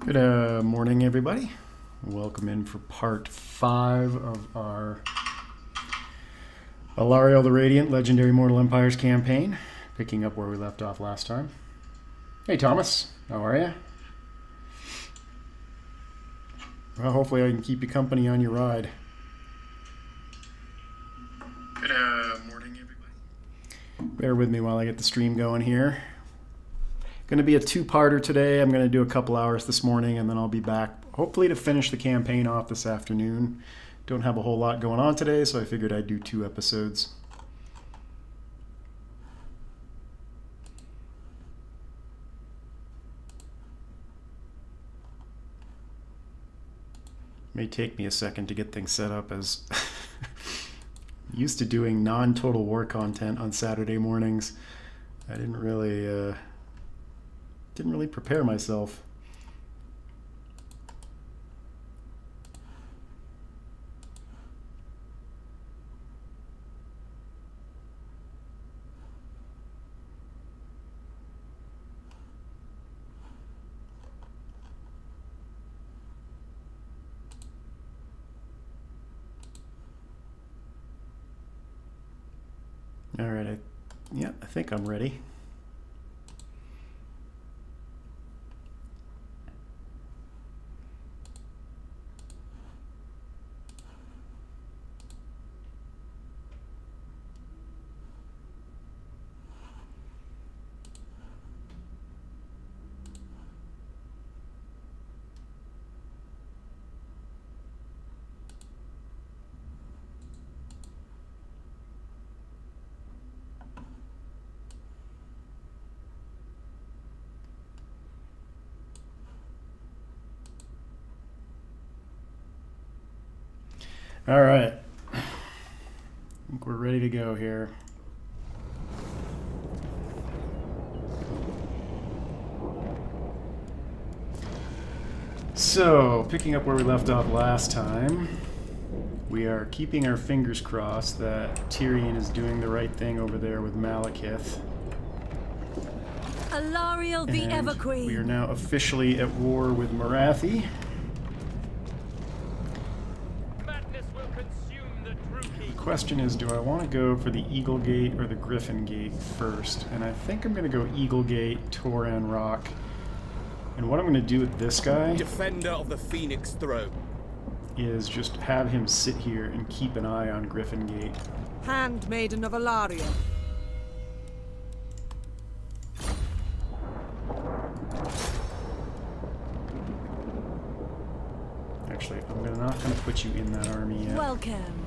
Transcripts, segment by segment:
Good morning, everybody. Welcome in for part 5 of our Alarielle the Radiant Legendary Mortal Empires campaign, picking up where we left off last time. Hey, Thomas. How are you? Well, hopefully I can keep you company on your ride. Good morning, everybody. Bear with me while I get the stream going here. Going to be a two-parter today. I'm going to do a couple hours this morning, and then I'll be back, hopefully, to finish the campaign off this afternoon. Don't have a whole lot going on today, so I figured I'd do 2 episodes. May take me a second to get things set up, as used to doing non-Total War content on Saturday mornings. I didn't really prepare myself. All right, I think I'm ready. All right, I think we're ready to go here. So, picking up where we left off last time, we are keeping our fingers crossed that Tyrion is doing the right thing over there with Malekith. Alarielle the Everqueen. We are now officially at war with Marathi. The question is, do I want to go for the Eagle Gate or the Griffin Gate first? And I think I'm going to go Eagle Gate, Toran Rock. And what I'm going to do with this guy, Defender of the Phoenix Throne, is just have him sit here and keep an eye on Griffin Gate. Handmaiden of Alarielle. Actually, I'm not going to put you in that army yet. Welcome.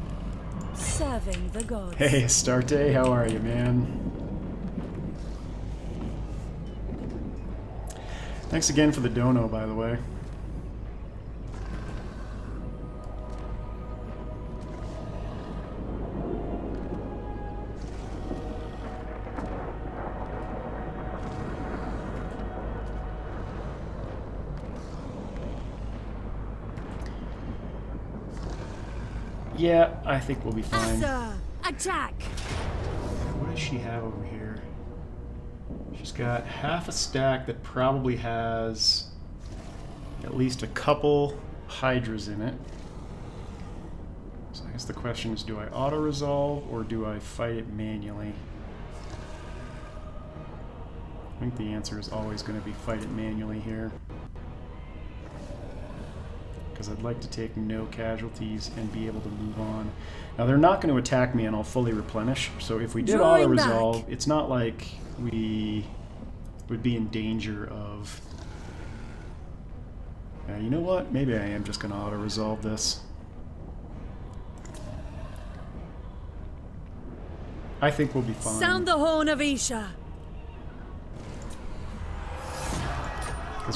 Serving the gods. Hey, Astarte, how are you, man? Thanks again for the dono, by the way. Yeah, I think we'll be fine. Asa, attack! What does she have over here? She's got half a stack that probably has at least a couple Hydras in it. So I guess the question is, do I auto-resolve or do I fight it manually? I think the answer is always going to be fight it manually here, because I'd like to take no casualties and be able to move on. Now, they're not going to attack me and I'll fully replenish, so if we did auto-resolve, it's not like we would be in danger of... you know what? Maybe I am just going to auto-resolve this. I think we'll be fine. Sound the horn of Isha.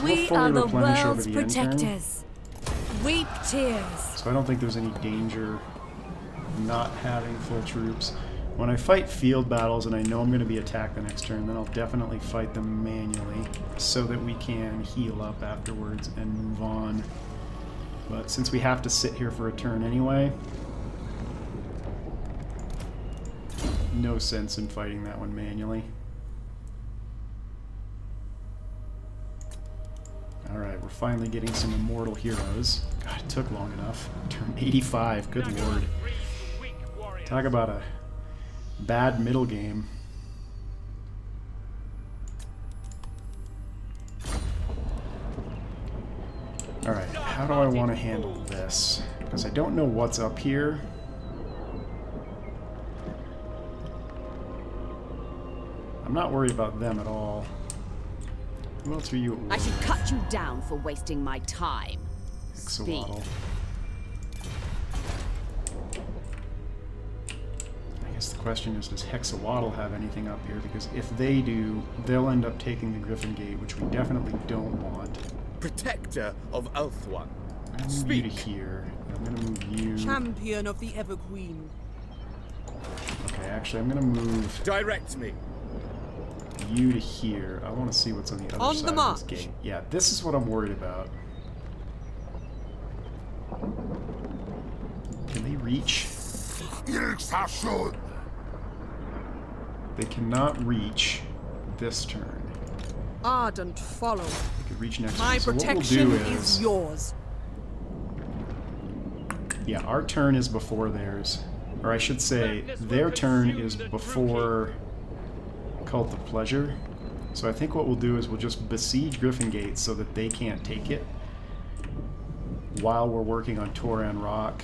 We are the world's protectors. Weep tears. So I don't think there's any danger not having full troops. When I fight field battles and I know I'm going to be attacked the next turn, then I'll definitely fight them manually so that we can heal up afterwards and move on. But since we have to sit here for a turn anyway, no sense in fighting that one manually. Alright, we're finally getting some immortal heroes. God, it took long enough. Turn 85, good lord. Talk about a bad middle game. Alright, how do I want to handle this? Because I don't know what's up here. I'm not worried about them at all. Who else are you at war? I should cut you down for wasting my time. Hexawaddle. I guess the question is, does Hexawaddle have anything up here? Because if they do, they'll end up taking the Griffin Gate, which we definitely don't want. Protector of Ulthuan. I'm gonna move you to here. I'm gonna move you. Champion of the Everqueen. Okay, actually, I'm gonna move Direct me. you to here. I want to see what's on the other On side the of march. this gate. Yeah, this is what I'm worried about. Can they reach? They cannot reach this turn. Ardent follow. They could reach next My turn. So what protection we'll do is yours. yeah, our turn is before theirs. Or I should say, their turn is before Cult of Pleasure. So I think what we'll do is we'll just besiege Griffin Gate so that they can't take it while we're working on Toran Rock.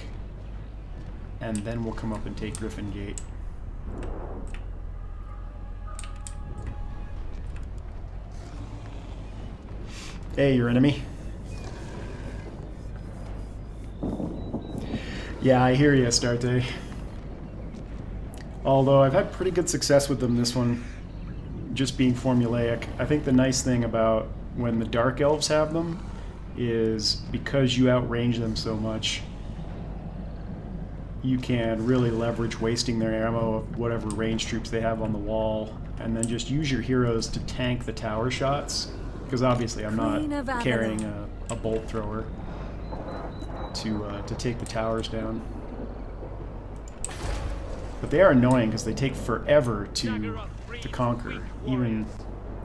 And then we'll come up and take Griffin Gate. Hey, your enemy. Yeah, I hear you, Astarte. Although I've had pretty good success with them this one, just being formulaic. I think the nice thing about when the Dark Elves have them is because you outrange them so much, you can really leverage wasting their ammo of whatever range troops they have on the wall, and then just use your heroes to tank the tower shots. Because obviously I'm not carrying a bolt thrower to take the towers down. But they are annoying because they take forever to conquer, even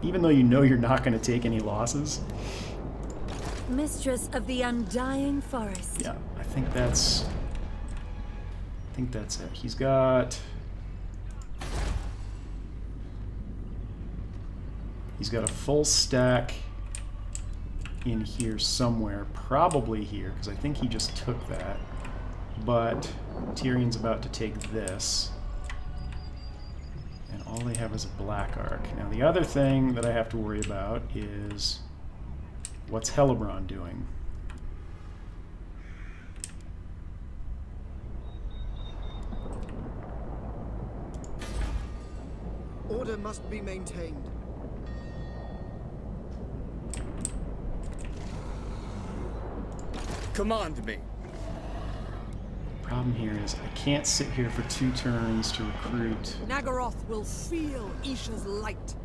though you know you're not going to take any losses. Mistress of the Undying Forest. Yeah, I think that's it. He's got a full stack in here somewhere, probably here, because I think he just took that. But Tyrion's about to take this, and all they have is a Black Arc. Now the other thing that I have to worry about is what's Hellebron doing? Order must be maintained. Command me. Problem here is I can't sit here for 2 turns to recruit Nagaroth will feel Isha's light.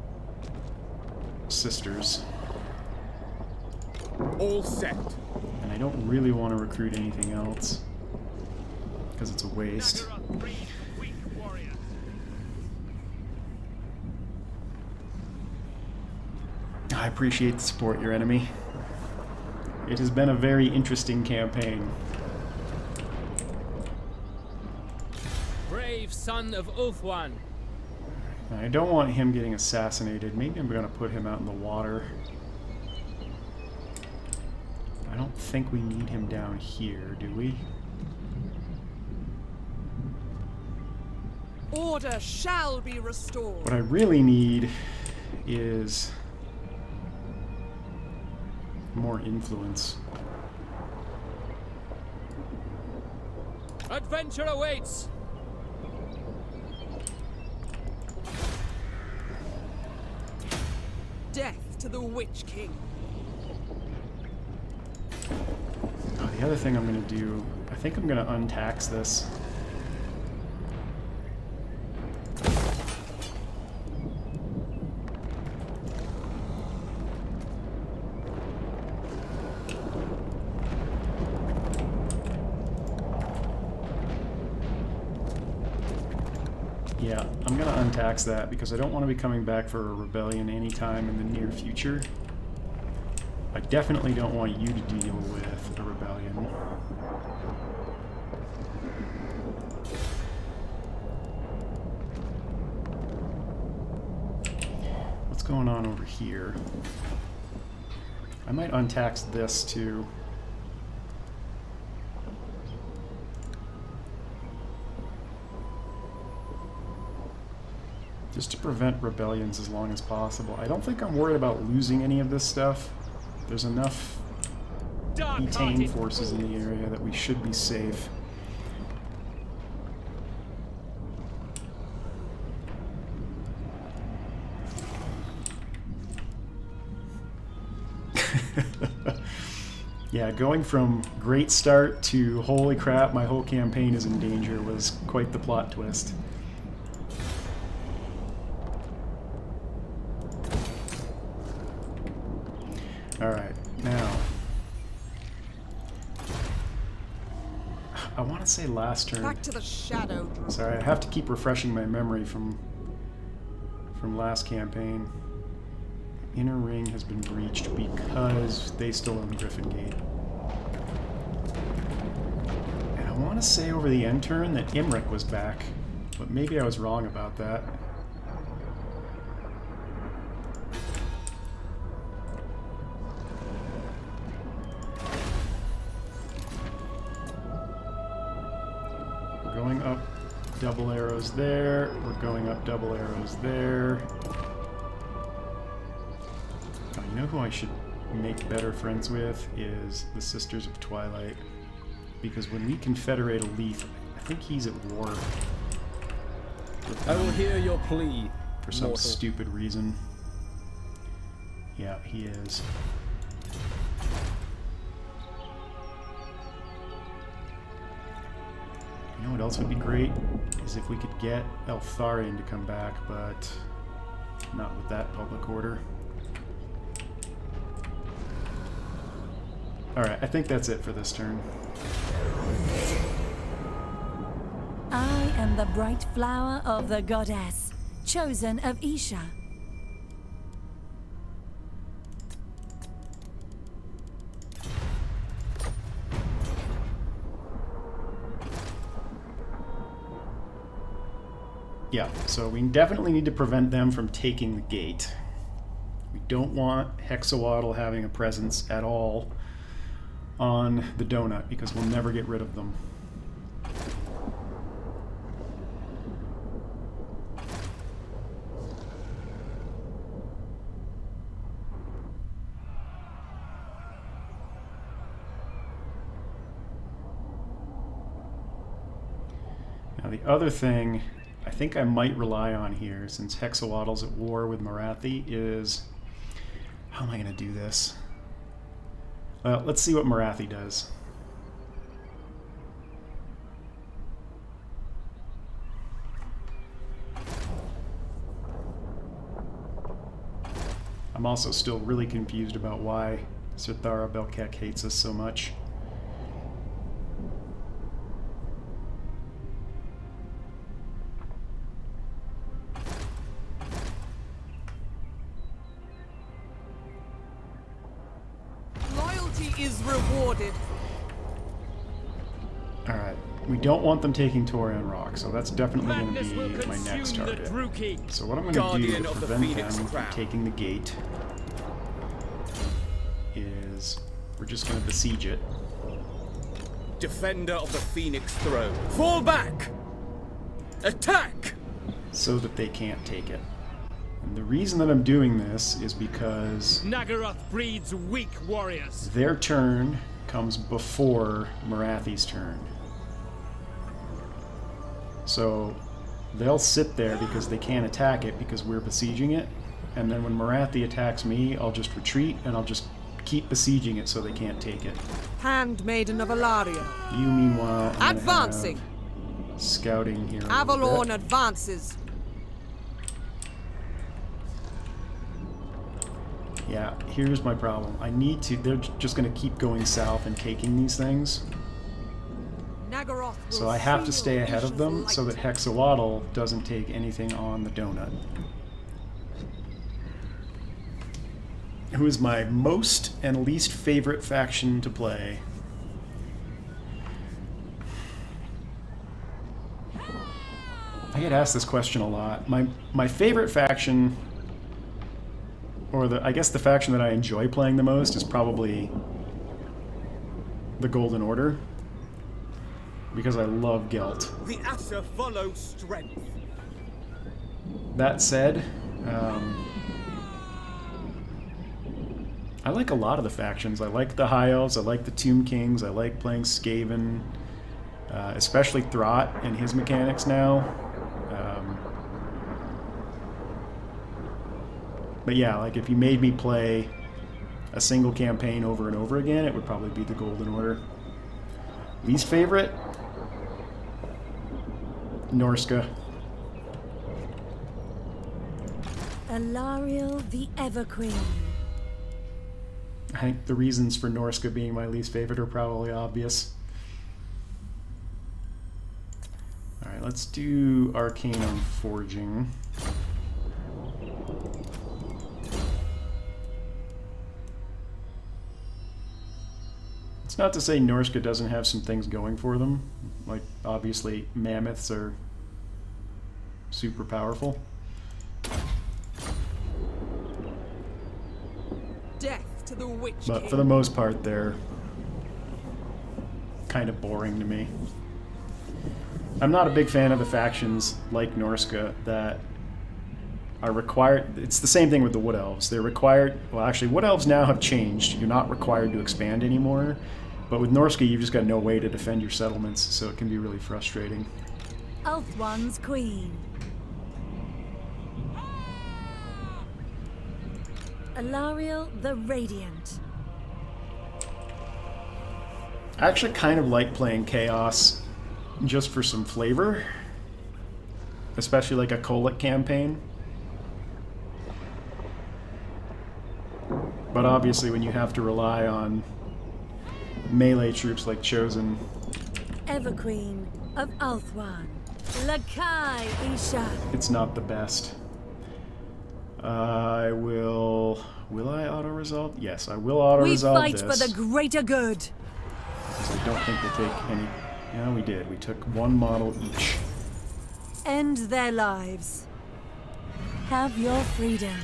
sisters, All set. and I don't really want to recruit anything else because it's a waste. I appreciate the support, your enemy. It has been a very interesting campaign. Brave son of Ulthuan. I don't want him getting assassinated. Maybe I'm going to put him out in the water. I don't think we need him down here, do we? Order shall be restored. What I really need is more influence. Adventure awaits. Death to the Witch King. Oh, the other thing I'm going to do, I think I'm going to untax this. Yeah, I'm going to untax that because I don't want to be coming back for a rebellion anytime in the near future. I definitely don't want you to deal with a rebellion. What's going on over here? I might untax this too. Just to prevent rebellions as long as possible. I don't think I'm worried about losing any of this stuff. There's enough Etain forces in the area that we should be safe. Yeah, going from great start to holy crap, my whole campaign is in danger was quite the plot twist. Alright, now I want to say last turn. Back to the shadow drop. Sorry, I have to keep refreshing my memory from last campaign. Inner ring has been breached because they still own Griffin Gate. And I want to say over the end turn that Imric was back, but maybe I was wrong about that. We're going up double arrows there. We're going up double arrows there. You know who I should make better friends with is the Sisters of Twilight. Because when we confederate a Leaf, I think he's at war with I will hear your plea, for some mortal. stupid reason. Yeah, he is. You know what else would be great? Is if we could get Eltharion to come back, but not with that public order. Alright, I think that's it for this turn. I am the bright flower of the goddess, chosen of Isha. Yeah, so we definitely need to prevent them from taking the gate. We don't want Hexawaddle having a presence at all on the donut, because we'll never get rid of them. Now the other thing I think I might rely on here, since Hexawaddle's at war with Marathi, is... How am I going to do this? Well, let's see what Marathi does. I'm also still really confused about why Sirthara Belkek hates us so much. Is rewarded. Alright, we don't want them taking Torian Rock, so that's definitely going to be my next target. So what I'm going to do Guardian to of the prevent Phoenix them from Crown. taking the gate is we're just going to besiege it. Defender of the Phoenix Throne. Fall back! Attack! So that they can't take it. And the reason that I'm doing this is because Nagaroth breeds weak warriors. their turn comes before Marathi's turn. So they'll sit there because they can't attack it because we're besieging it. And then when Marathi attacks me, I'll just retreat and I'll just keep besieging it so they can't take it. Handmaiden of Alarielle. You, meanwhile, are gonna Advancing. have scouting here. a little Avalon bit. advances. Yeah, here's my problem. I need to... They're just going to keep going south and taking these things. Nagaroth will So I have to feel stay ahead of Isha's them so light. that Hexawaddle doesn't take anything on the donut. Who is my most and least favorite faction to play? I get asked this question a lot. My favorite faction, or I guess the faction that I enjoy playing the most, is probably the Golden Order, because I love Gelt. The Asher follows strength. That said, I like a lot of the factions. I like the High Elves, I like the Tomb Kings, I like playing Skaven, especially Throt and his mechanics now. But yeah, like if you made me play a single campaign over and over again, it would probably be the Golden Order. Least favorite? Norska. Alarielle the Everqueen. I think the reasons for Norska being my least favorite are probably obvious. Alright, let's do Arcane on Forging. It's not to say Norska doesn't have some things going for them. Like, obviously, mammoths are super powerful. Death to the Witch But King. for the most part, they're kind of boring to me. I'm not a big fan of the factions like Norska that are required. It's the same thing with the Wood Elves. They're required. Well, actually, Wood Elves now have changed. You're not required to expand anymore. But with Norska, you've just got no way to defend your settlements, so it can be really frustrating. Ulthuan's Queen. Alarielle the Radiant. I actually kind of like playing Chaos just for some flavor, especially like a Kolic campaign. But obviously when you have to rely on melee troops like Chosen. Everqueen of Ulthuan. Lakai Isha. It's not the best. I will... Will I auto-resolve? Yes, I will auto-resolve We this. fight for the greater good. Because I don't think we'll take any... Yeah, we did. We took one model each. End their lives. Have your freedom.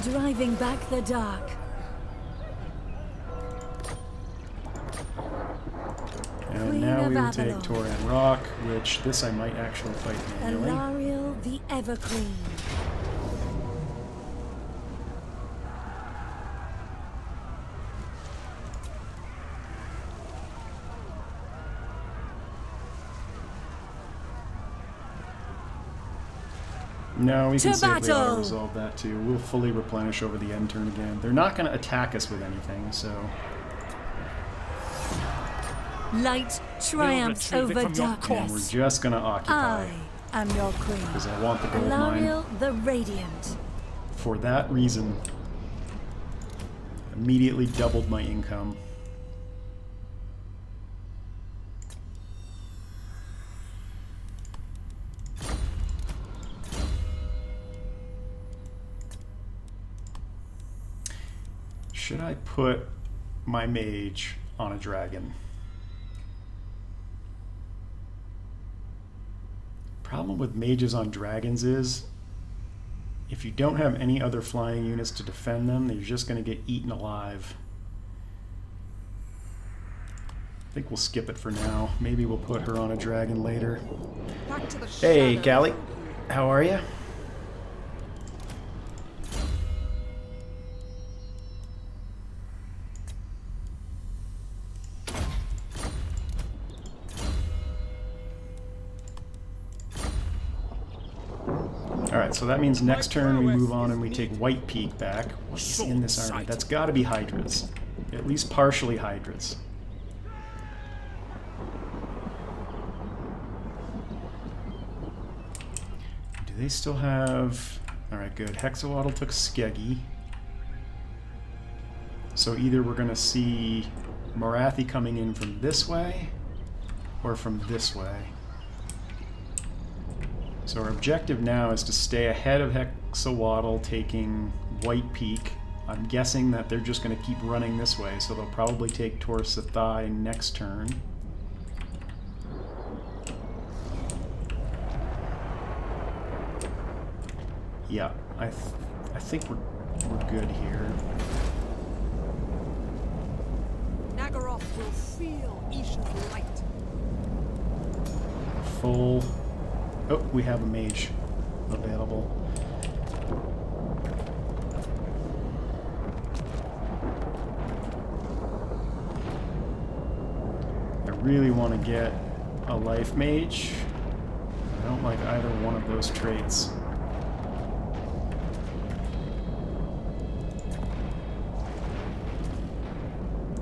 Driving back the dark. And Queen now of we will Avalon. take Toran Rock, which this I might actually fight manually. Alarielle the Everqueen. No, we can To safely battle! auto-resolve that too. We'll fully replenish over the end turn again. They're not going to attack us with anything, so... Light triumphs retrieve it over from your And darkness. we're just going to occupy. I am your queen. Because I want the gold mine. Alarielle the Radiant. For that reason, immediately doubled my income. Should I put my mage on a dragon? Problem with mages on dragons is if you don't have any other flying units to defend them, you're just going to get eaten alive. I think we'll skip it for now. Maybe we'll put her on a dragon later. Back to the Hey, shadow. Gally. How are you? Alright, so that means next turn we move on and we take White Peak back. What's in this army? That's got to be Hydras. At least partially Hydras. Do they still have... Alright, good. Hexawaddle took Skeggy. So either we're going to see Morathi coming in from this way, or from this way. So our objective now is to stay ahead of Hexawaddle, taking White Peak, I'm guessing that they're just going to keep running this way, so they'll probably take Torsa Thigh next turn. Yeah, I think we're good here. Nagaroth will feel Isha's light. Full. Oh, we have a mage available. I really want to get a life mage. I don't like either one of those traits.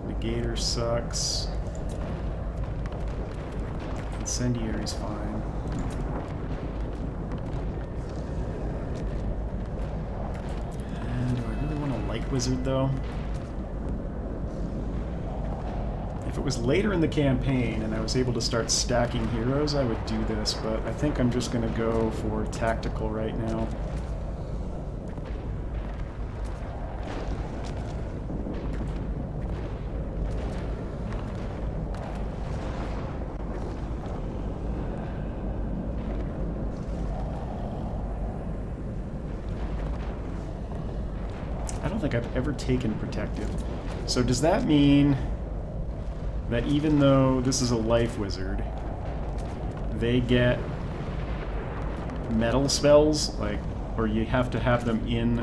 Negator sucks. Incendiary's fine. And do I really want a light wizard though? If it was later in the campaign and I was able to start stacking heroes, I would do this, but I think I'm just going to go for tactical right now. I don't think I've ever taken protective. So does that mean that even though this is a life wizard, they get metal spells, like, or you have to have them in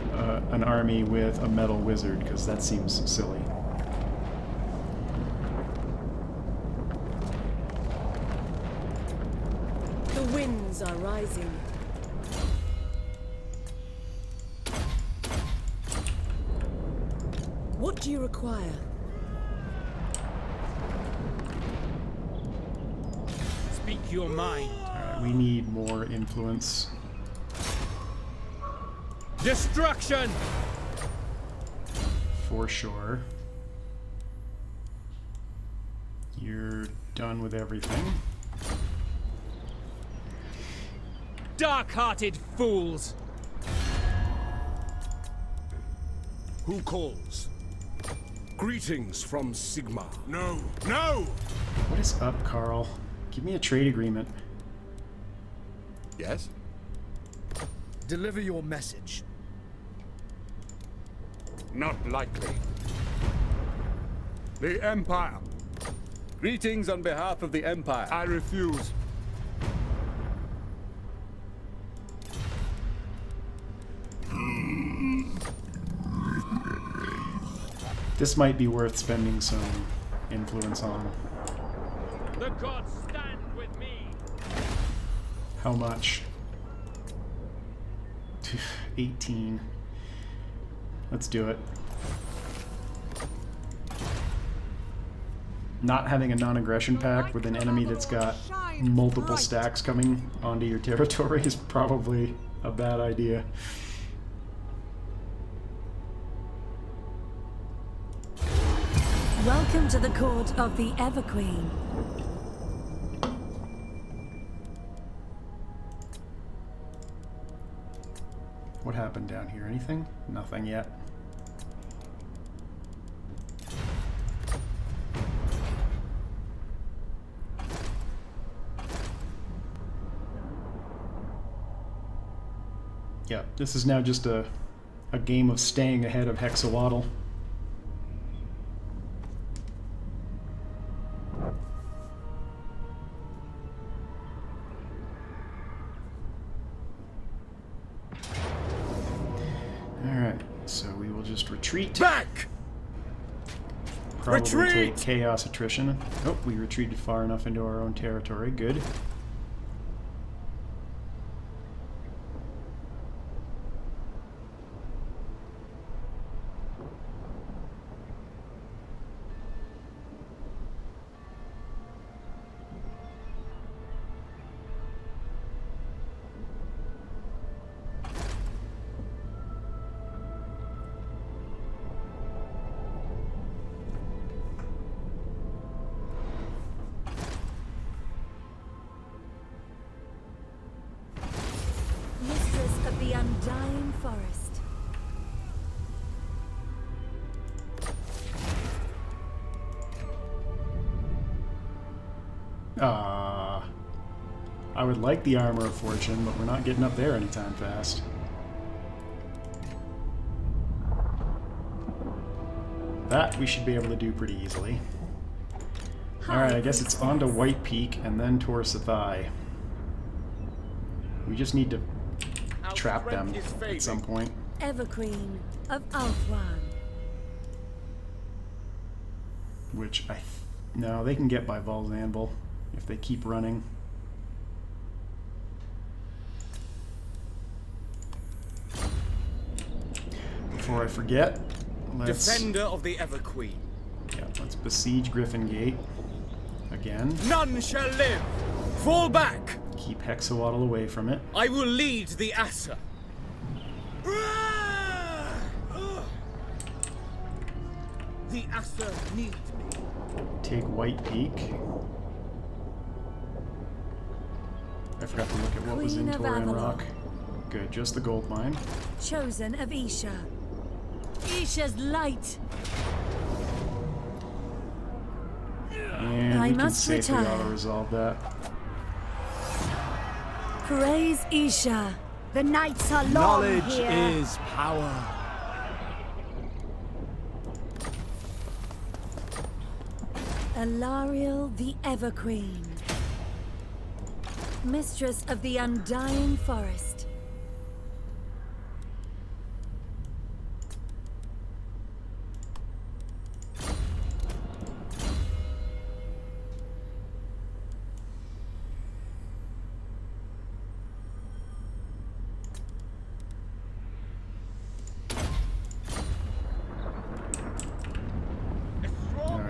an army with a metal wizard, because that seems silly. The winds are rising. What do you require? Speak your mind. Alright, we need more influence. Destruction! For sure. You're done with everything. Dark-hearted fools! Who calls? Greetings from Sigma. No! No! What is up, Carl? Give me a trade agreement. Yes? Deliver your message. Not likely. The Empire. Greetings on behalf of the Empire. I refuse. This might be worth spending some influence on. The gods stand with me! How much? 18. Let's do it. Not having a non-aggression pact with an enemy that's got multiple stacks coming onto your territory is probably a bad idea. Welcome to the court of the Everqueen. What happened down here? Anything? Nothing yet. Yeah, this is now just a game of staying ahead of Hexawaddle. Alright, so we will just retreat. Back! Probably Retreat! take chaos attrition. Oh, we retreated far enough into our own territory. Good. Mistress of the Undying Forest. I would like the Armor of Fortune, but we're not getting up there anytime fast. That we should be able to do pretty easily. Alright, I guess it's on to White Peak and then Torsathai. We just need to Our trap them strength is at fading. some point. Everqueen of Althwan. Which no, they can get by Val's Anvil if they keep running. Before I forget, let's Defender of the Everqueen. let's besiege Griffin Gate again. None shall live. Fall back. Keep Hexawaddle away from it. I will lead the Assa. The Assa needs me. Take White Peak. I forgot to look at what was in Queen of Torian Avalon. Rock. Good, just the gold mine. Chosen of Isha. Isha's light. And I we can must safely retire. auto-resolve that. Praise Isha. The nights are long Knowledge here. is power. Alarielle the Everqueen. Mistress of the Undying Forest.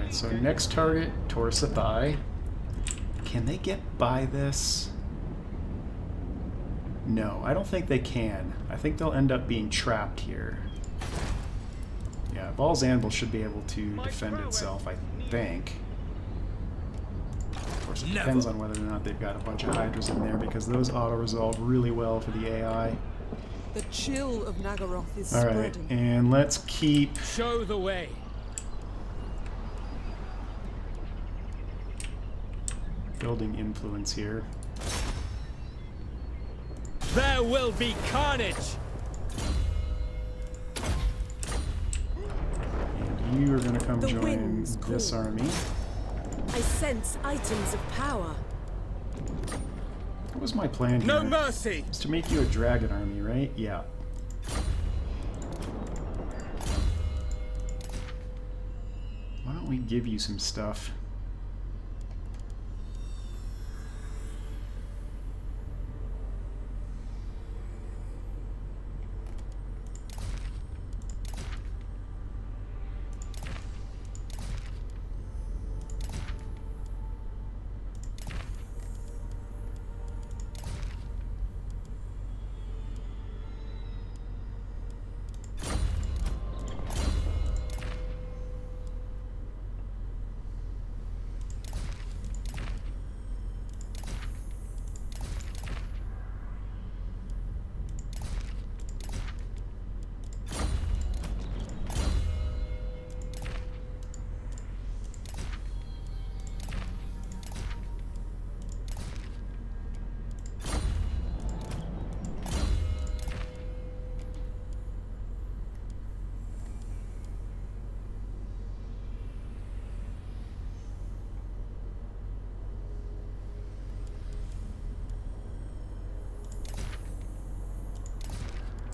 Alright, so next target, Torsathai. Can they get by this? No, I don't think they can. I think they'll end up being trapped here. Yeah, Val's Anvil should be able to defend itself, I think. Of course, it depends on whether or not they've got a bunch of Hydras in there, because those auto-resolve really well for the AI. The chill of Nagaroth is Alright, spreading. and let's keep... Show the way. building influence here. There will be carnage. And you are going to come The join winds this call. army. I sense items of power. What was my plan here? No mercy. It's to make you a dragon army, right? Yeah. Why don't we give you some stuff?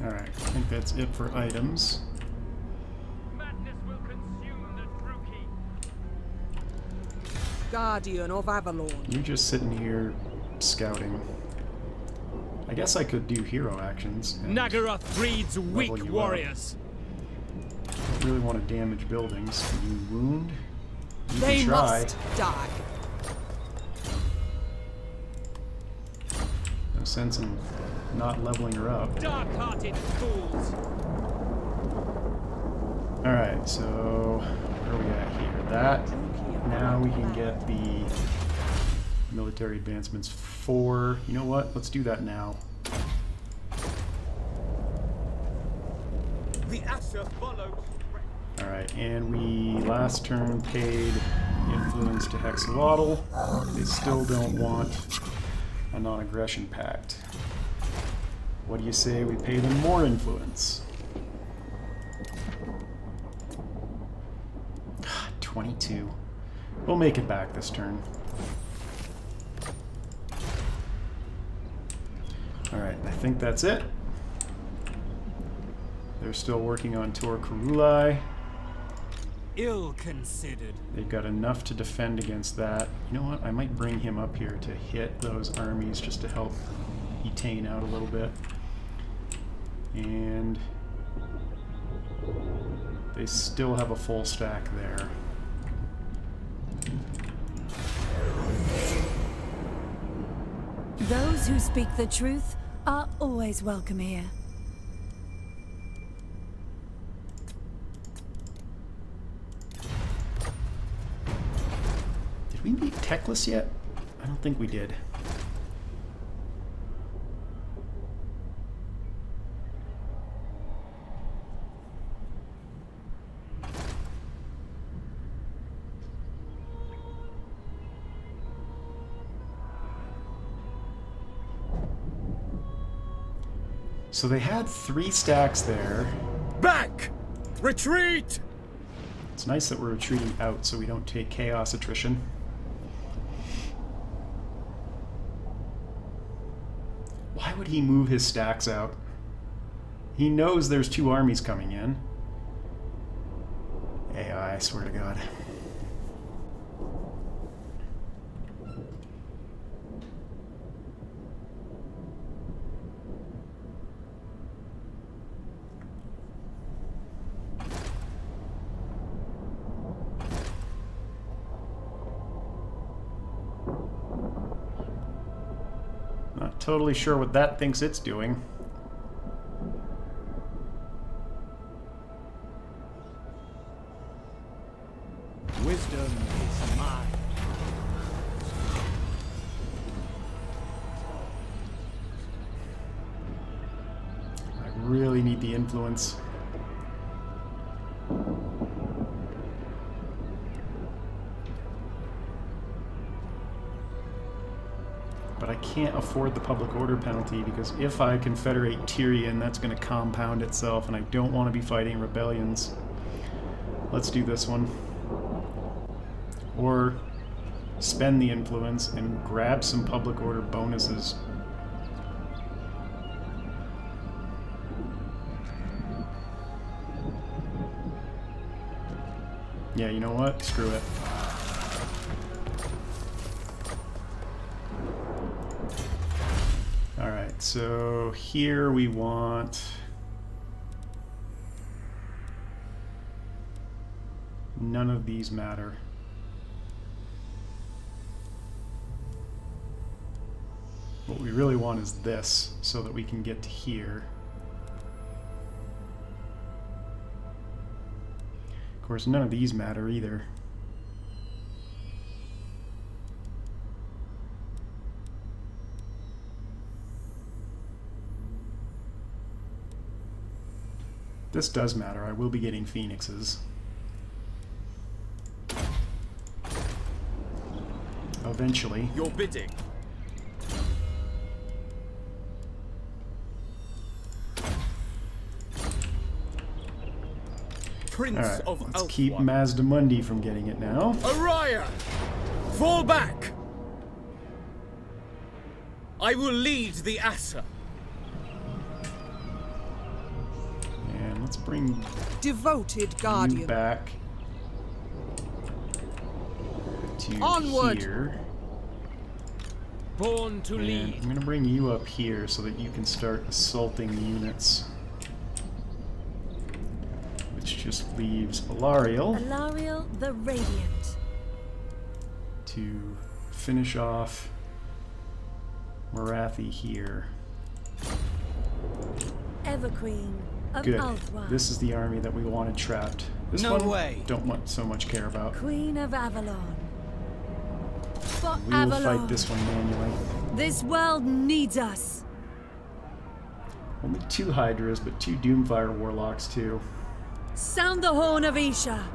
Alright, I think that's it for items. Madness will consume the Druki. Guardian of Avalon. You're just sitting here scouting. I guess I could do hero actions. And Nagaroth breeds weak you up. warriors. don't really want to damage buildings. Can you wound? You They can try. must die. No sense in not leveling her up. Dark-hearted fools. Alright, so where are we at here? That. Now we can get the military advancements for... You know what? Let's do that now. The Assa follows. Alright, and we last turn paid in influence to Hexalotl. They still don't want a non-aggression pact. What do you say we pay them more influence? 22. We'll make it back this turn. Alright, I think that's it. They're still working on Tor Kurulai. Ill considered. They've got enough to defend against that. You know what? I might bring him up here to hit those armies just to help Etain out a little bit. And they still have a full stack there. Those who speak the truth are always welcome here. Did we beat Teclis yet? I don't think we did. So they had 3 stacks there. Back! Retreat! It's nice that we're retreating out so we don't take chaos attrition. Why would he move his stacks out? He knows there's 2 armies coming in. AI, I swear to God. Not totally sure what that thinks it's doing. Wisdom is mine. I really need the influence. But I can't afford the public order penalty because if I confederate Tyrion, that's going to compound itself, and I don't want to be fighting rebellions. Let's do this one. Or spend the influence and grab some public order bonuses. Yeah, you know what? Screw it. Alright, so here we want none of these matter. What we really want is this, so that we can get to here. Of course, none of these matter either. This does matter. I will be getting phoenixes. Eventually. Your bidding. Prince Alright, of let's keep Elfwan. Mazdamundi from getting it now. Araya! Fall back! I will lead the Assa. And let's bring Devoted you guardian. back to Onward! here. Born to And lead. I'm going to bring you up here so that you can start assaulting the units. Which just leaves Alarielle Alarielle the Radiant. to finish off Marathi here. Everqueen of Good. Althwa. This is the army that we wanted trapped. This No one, way. don't want so much care about. Queen of Avalon. For We will Avalon. fight this one manually. This world needs us. Only 2 Hydras, but 2 Doomfire Warlocks too. Sound the horn of Isha.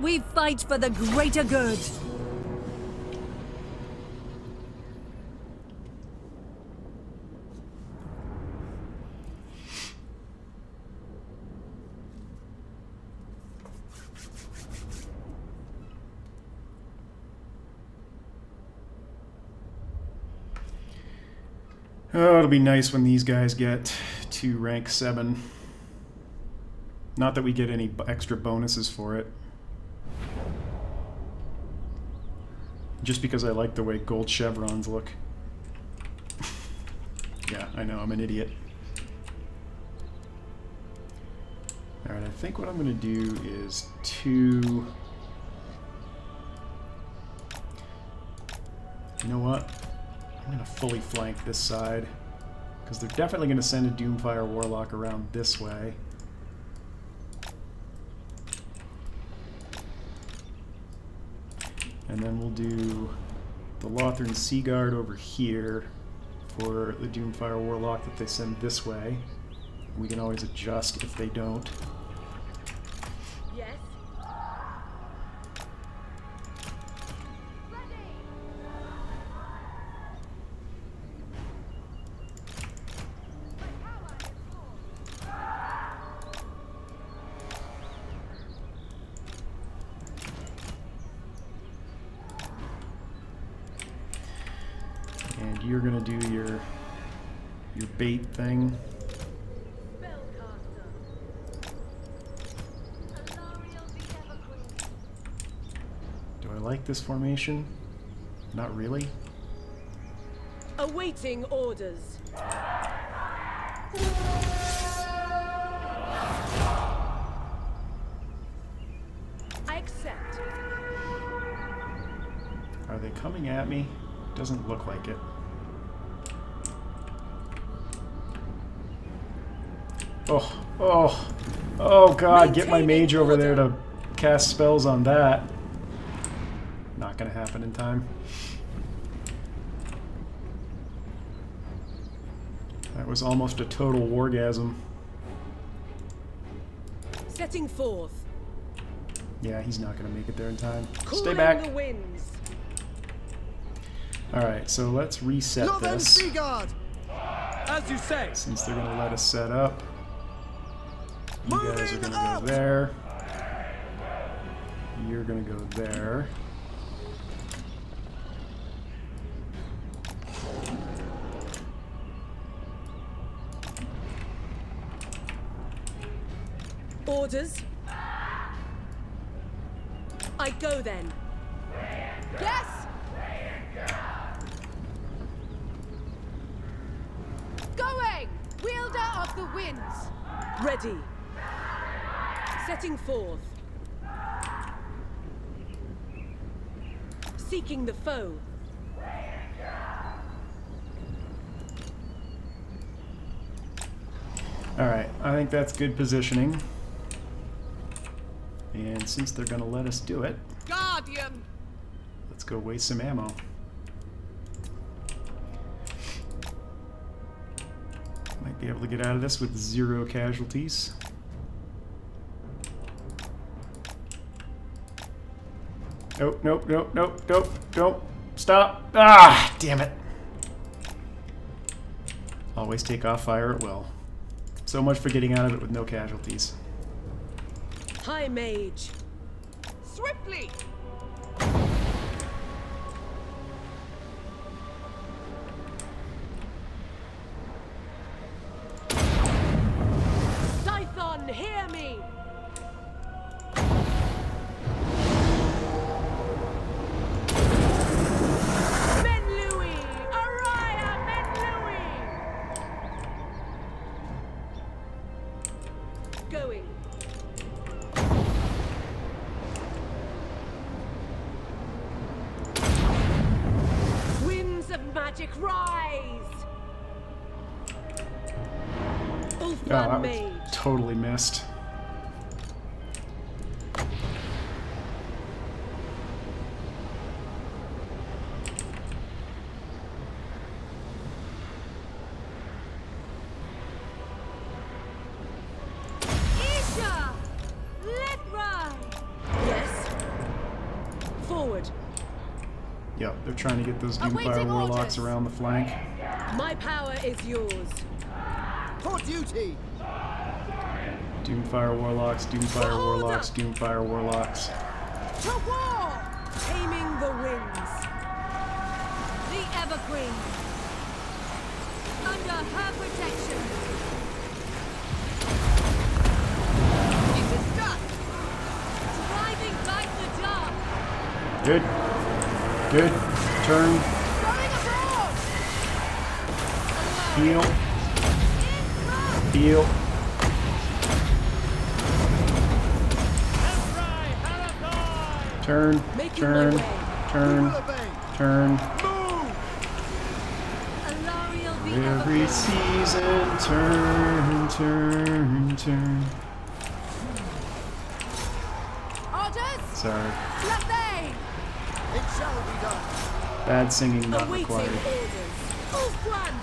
We fight for the greater good. Oh, it'll be nice when these guys get to rank 7. Not that we get any extra bonuses for it. Just because I like the way gold chevrons look. Yeah, I know, I'm an idiot. Alright, I think what I'm going to do is 2... You know what? I'm going to fully flank this side, because they're definitely going to send a Doomfire Warlock around this way. And then we'll do the Lothran Sea Guard over here for the Doomfire Warlock that they send this way. We can always adjust if they don't. Yes. And you're gonna do your bait thing. Alarielle the Everqueen. Do I like this formation? Not really. Awaiting orders. I accept. Are they coming at me? Doesn't look like it. Oh god, get my mage over there to cast spells on that. Not gonna happen in time. That was almost a total wargasm. Setting forth. Yeah, he's not gonna make it there in time. Stay Cooling back. the winds. Alright, so let's reset Northern this. Sea Guard! As you say. Since they're gonna let us set up. You guys are Moving gonna out! go there. You're gonna go there. Orders. I go then. Yes! Going! Wielder of the winds. Ready. Setting forth. Seeking the foe. Alright, I think that's good positioning. And since they're gonna let us do it, Guardian! let's go waste some ammo. Might be able to get out of this with 0 casualties. Nope, nope, nope, nope, nope, nope. Stop! Ah, damn it. Always take off fire at will. So much for getting out of it with no casualties. High Mage. Swiftly! Scython, hear me! Men Louis! Araya Men Louis! Going. Winds of magic rise! Oh, Ulfman that Mage. was totally missed. Isha! Let ride! Yes? Yep, they're trying to get those Doomfire Awaiting Warlocks orders. around the flank. My power is yours. For duty! Doomfire Warlocks, Doomfire Warlocks, Doomfire Warlocks. To war! Taming the winds. The Everqueen. Under her protection. It is done. Driving back the dark. Good. Good. Turn. Going abroad. Heal. Heal. Turn. Making Turn. my way. Turn. Will obey! Turn. Move! Alarielle the Every Everqueen. season, turn, turn, turn. Orders. Sorry. Levay. It shall be done. Bad singing not Awaiting required. orders. Ufwan.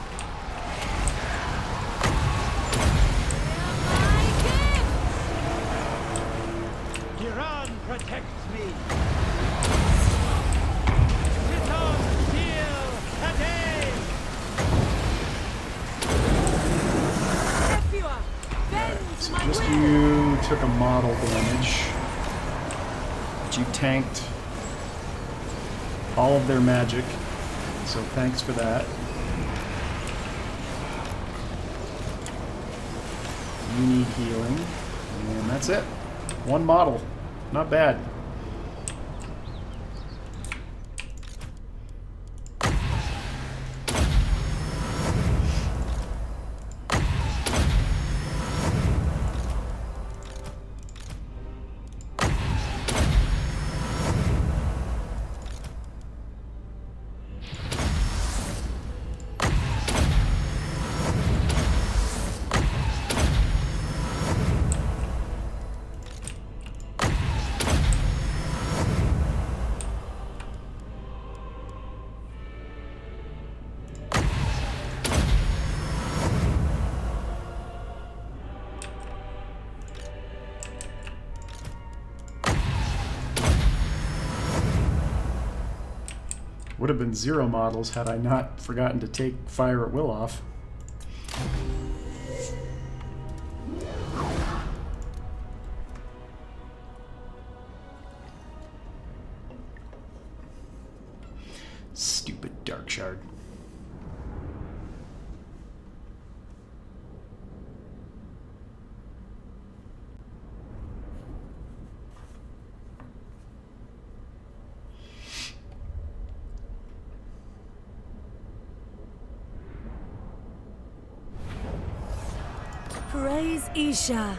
Iran protects me. Titan, heal, Attain! Refua. Bend So my just will. you took a model damage. But you tanked all of their magic. So thanks for that. You need healing. And that's it. One model. Not bad. Would have been 0 models had I not forgotten to take Fire at Will off. Stupid Dark Shard. Praise Isha.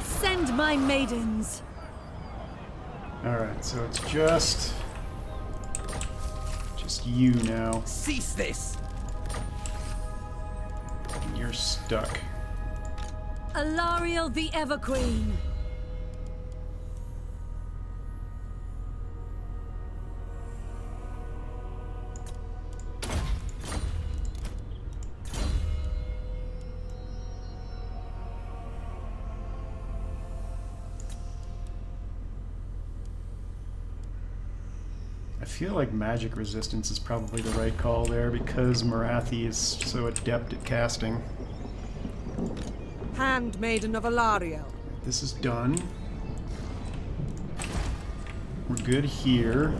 Send my maidens. Alright, so it's just you now. Cease this! You're stuck. Alarielle the Everqueen. I feel like magic resistance is probably the right call there because Marathi is so adept at casting. Handmaiden of Alarielle. This is done. We're good here.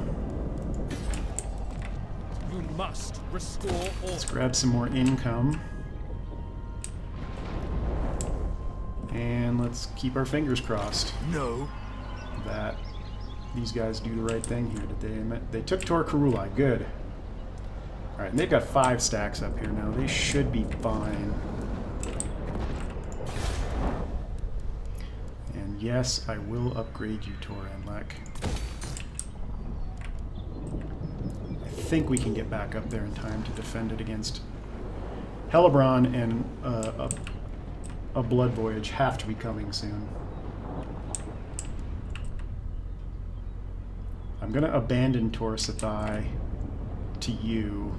You must restore Let's order. grab some more income. And let's keep our fingers crossed No. that these guys do the right thing here. They took Torkarulai. Good. Alright, and they've got 5 stacks up here now. They should be fine. And yes, I will upgrade you, Toranlek. I think we can get back up there in time to defend it against Hellebron, and a Blood Voyage have to be coming soon. I'm gonna abandon Torsathai to you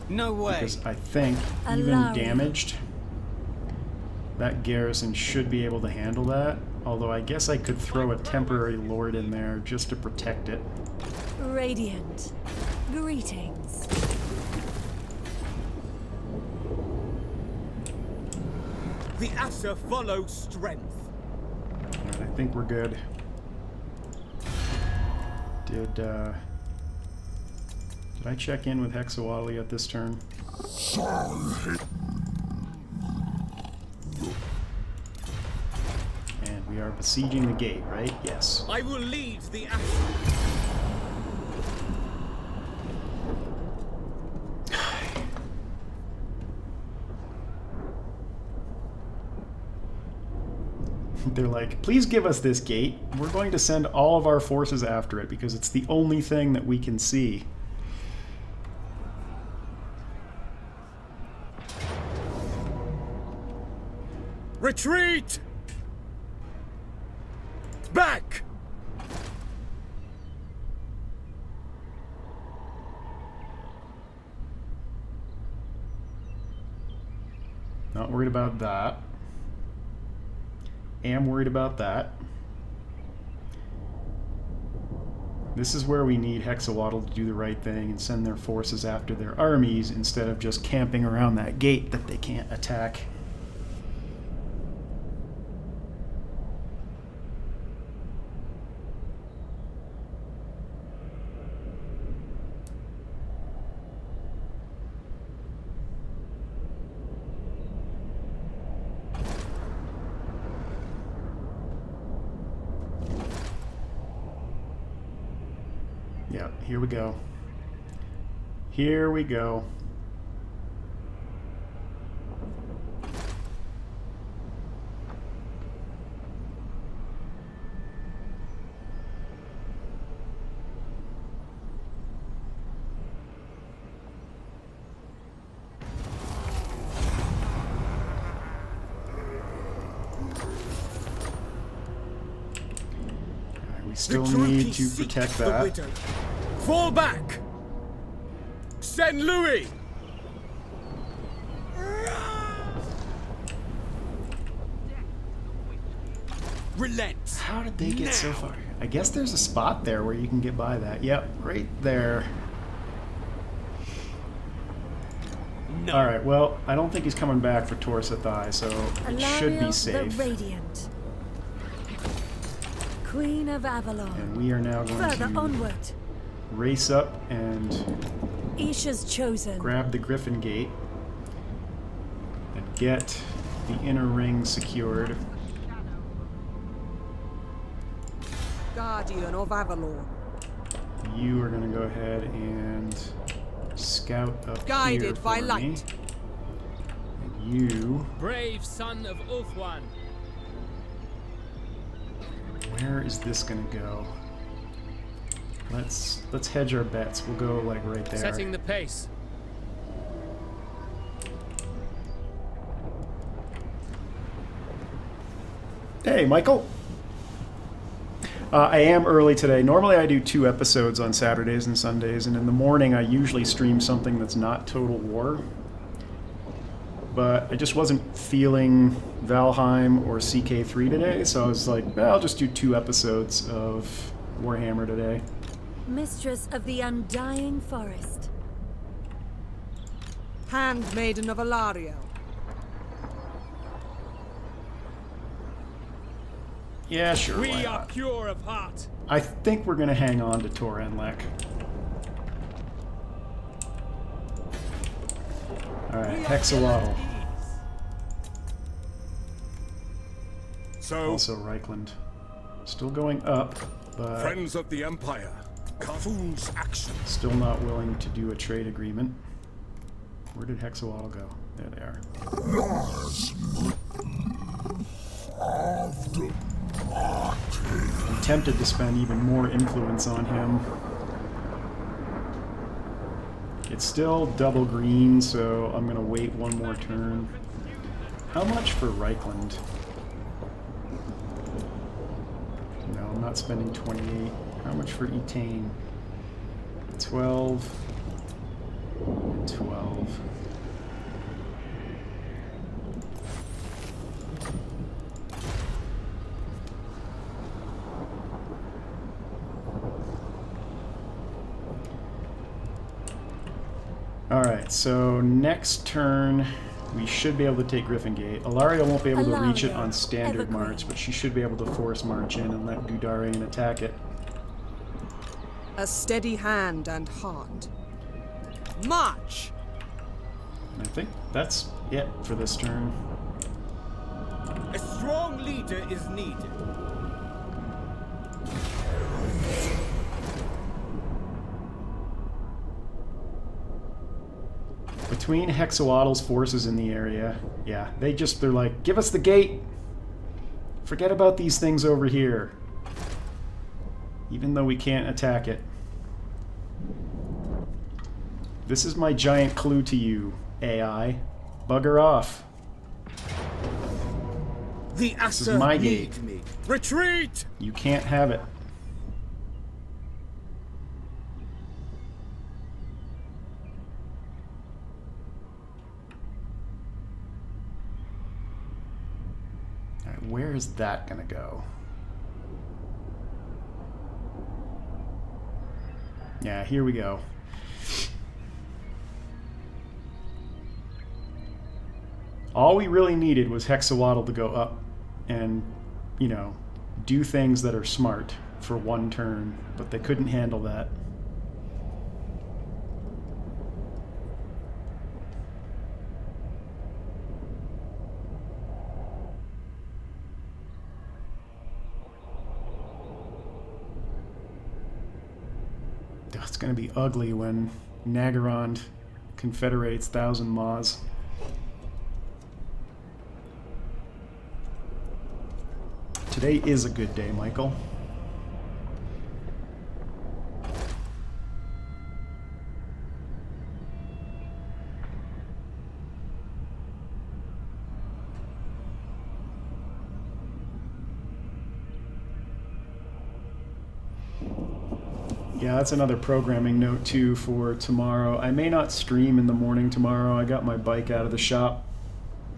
No way! because I think even Alarielle. damaged, that garrison should be able to handle that. Although I guess I could throw a temporary lord in there just to protect it. Radiant. Greetings. The Asa follow strength. And I think we're good. Did I check in with Hexawali at this turn? And we are besieging the gate, right? Yes. I will lead the Asa. They're like, please give us this gate. We're going to send all of our forces after it because it's the only thing that we can see. Retreat! Back! Not worried about that. Am worried about that. This is where we need Hexawatl to do the right thing and send their forces after their armies instead of just camping around that gate that they can't attack. Yeah, here we go. Here we go. We still The need Druki to seek protect the that. widow. Fall back! Send Louis! Relent! How did they get so far? I guess there's a spot there where you can get by that. Yep, right there. No. Alright, well, I don't think he's coming back for Torsathai, so it should be Alarielle the safe. Radiant. Queen of Avalon. And we are now going Further to onward. race up and Isha's chosen. grab the Griffin Gate and get the inner ring secured. Guardian of Avalon. You are going to go ahead and scout up Guided here by for me. light. And you, Brave son of Ulthuan. where is this going to go? Let's hedge our bets. We'll go like right there. Setting the pace. Hey, Michael. I am early today. Normally I do 2 episodes on Saturdays and Sundays, and in the morning I usually stream something that's not Total War. But I just wasn't feeling Valheim or CK3 today, so I was like, well, I'll just do 2 episodes of Warhammer today. Mistress of the Undying Forest. Handmaiden of Alarielle. Yeah, sure. We why are not? pure of heart. I think we're going to hang on to Tor Enlek. Alright, Hexawatl. So, Also Reichland. Still going up, but friends of the Empire, fool's action. still not willing to do a trade agreement. Where did Hexawatl go? There they are. I'm tempted to spend even more influence on him. It's still double green, so I'm gonna wait one more turn. How much for Reichland? No, I'm not spending 28. How much for Etain? 12. 12. Alright, so next turn we should be able to take Griffin Gate. Alarielle won't be able to reach it on Alarielle, standard Everqueen. march, but she should be able to force march in and let Gudarian attack it. A steady hand and heart. March! And I think that's it for this turn. A strong leader is needed. Between Hexawaddle's forces in the area, yeah, they're like, give us the gate! Forget about these things over here. Even though we can't attack it. This is my giant clue to you, AI. Bugger off. The This is Asser my need gate. me. Retreat! You can't have it. Alright, where is that gonna go? Yeah, here we go. All we really needed was Hexawaddle to go up and, you know, do things that are smart for one turn, but they couldn't handle that. It's going to be ugly when Nagarond confederates 1,000 Maws. Today is a good day, Michael. Yeah, that's another programming note too for tomorrow. I may not stream in the morning tomorrow. I got my bike out of the shop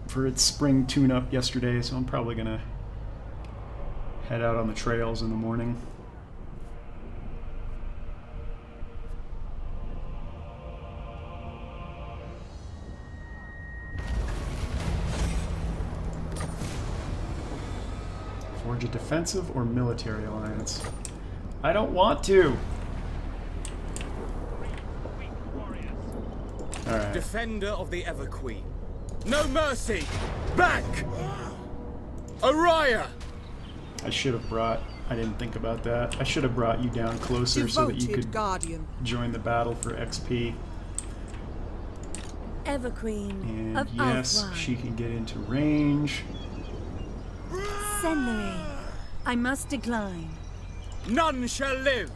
for its spring tune-up yesterday, so I'm probably gonna head out on the trails in the morning. Forge a defensive or military alliance? I don't want to! Alright. Defender of the Everqueen. No mercy! Back! Araya! I should have brought... I didn't think about that. I should have brought you down closer so that you Devoted could guardian. join the battle for XP. Everqueen And of yes, Alpha. she can get into range. Senlery. I must decline. None shall live!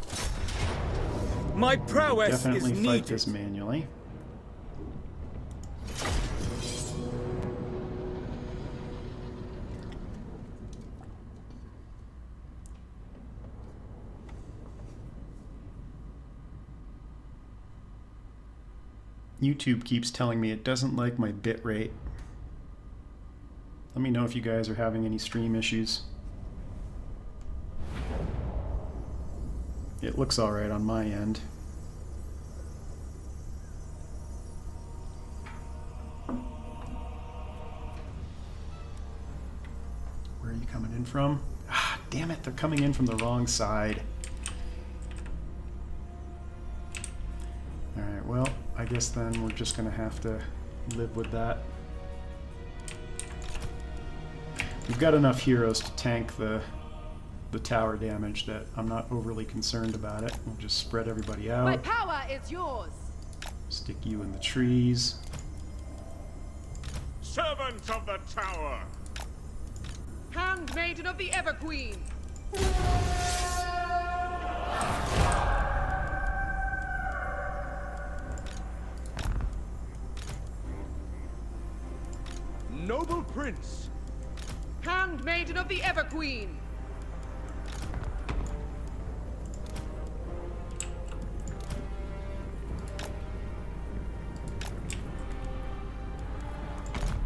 My prowess Definitely is fight needed. this manually. YouTube keeps telling me it doesn't like my bitrate. Let me know if you guys are having any stream issues. It looks alright on my end. Where are you coming in from? Ah, damn it, they're coming in from the wrong side. Alright, well, I guess then we're just gonna have to live with that. We've got enough heroes to tank the tower damage that I'm not overly concerned about it. We'll just spread everybody out. My power is yours. Stick you in the trees. Servant of the tower! Handmaiden of the Everqueen. Noble prince! Handmaiden of the Everqueen.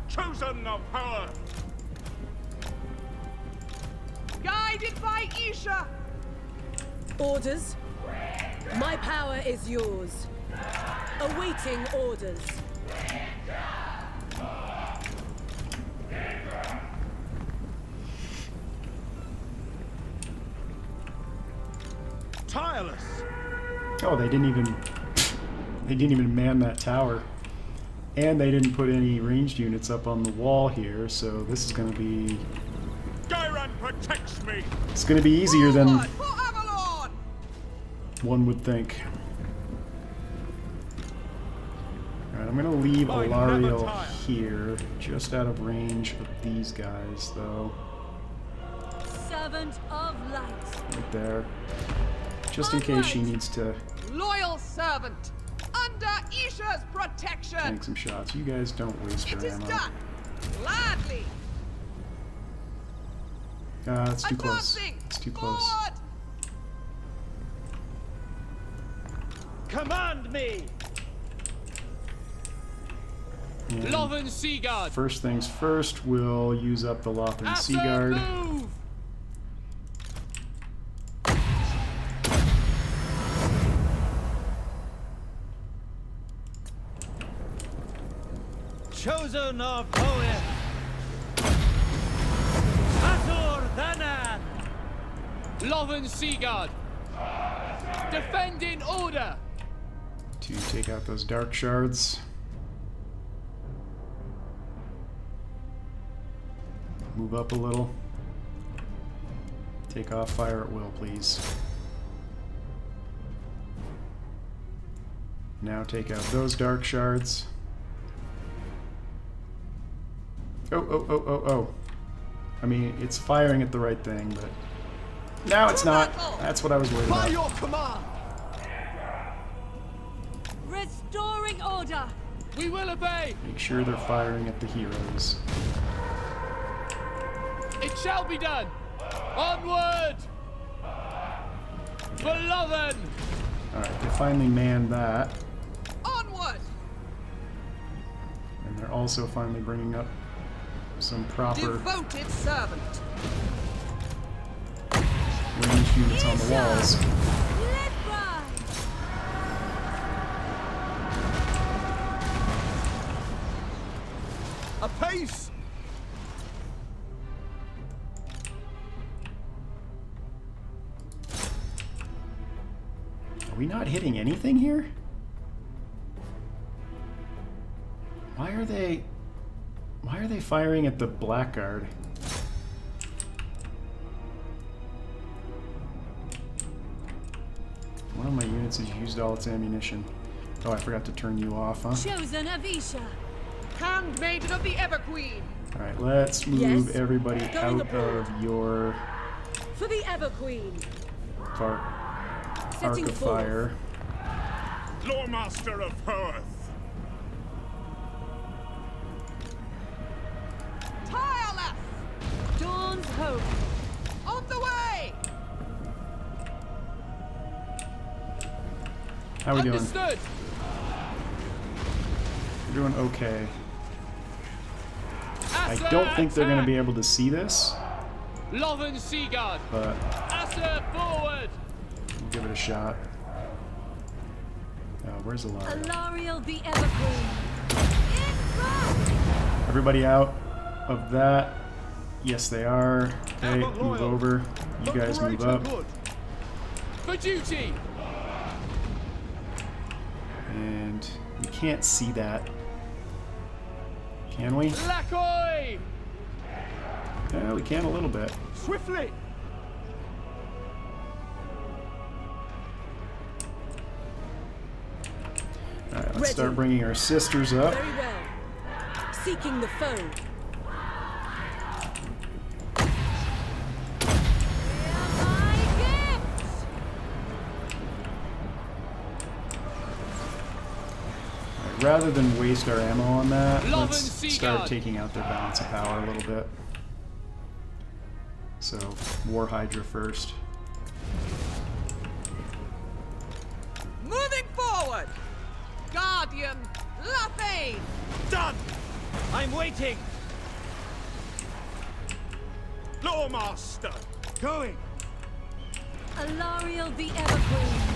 Chosen of power! Guided by Isha. Orders. My power is yours. Awaiting orders. Tireless. Oh, they didn't even man that tower. And they didn't put any ranged units up on the wall here, so this is going to be... Gyran protects me. It's going to be easier than Forward for Avalon! one would think. Alright, I'm going to leave Mine Alarielle never tire. here, just out of range of these guys, though. Servant of light. Right there. Just in case she needs to Loyal servant! Under Isha's protection! tank some shots. You guys don't waste your It is ammo. done! Gladly! It's too close. Advancing! It's too close. Forward! Command me! And Lothern Seaguard! first things first, we'll use up the Lothern Asser, Seaguard. move! Chosen of Poet! Azur Danan! Lothern Seaguard! Defend in order! To take out those dark shards. Move up a little. Take off fire at will, please. Now take out those dark shards. Oh. I mean, it's firing at the right thing, but... No, it's not. That's what I was worried By about. your command. Restoring order. We will obey! Make sure they're firing at the heroes. It shall be done! Onward! For Lothern! Alright, they finally manned that. Onward! And they're also finally bringing up some proper Devoted servant! ranged units on the walls. Led by. Apace. Are we not hitting anything here? Why are they firing at the Blackguard? One of my units has used all its ammunition. Oh, I forgot to turn you off, huh? Chosen of Isha. Handmaiden of the Everqueen! Alright, let's move Yes. everybody Going out aboard. of your For the Everqueen. arc Setting of forth. fire. Lawmaster of Hoeth. Tireless! Dawn's hope. On the way! How we doing? Understood! We're doing okay. I Asser, don't think they're going to attack! be able to see this, Lothern Seaguard! but Asser, forward! we'll give it a shot. Where's Alarielle? Alarielle the Everqueen. In front. Everybody out of that? Yes, they are. Okay, Ever move loyal. over. You The guys move greater up. good. For duty! And we can't see that. Can we? Lacoy! Yeah, we can a little bit. Swiftly. Alright, let's Ready. start bringing our sisters up. Very well. Seeking the foe. My gifts. Alright, rather than waste our ammo on that, Love let's and Seaguard. start taking out their balance of power a little bit. So, War Hydra first. Moving forward! Guardian Lafayne! Done. I'm waiting! Lawmaster. Going. Alarielle the Everqueen.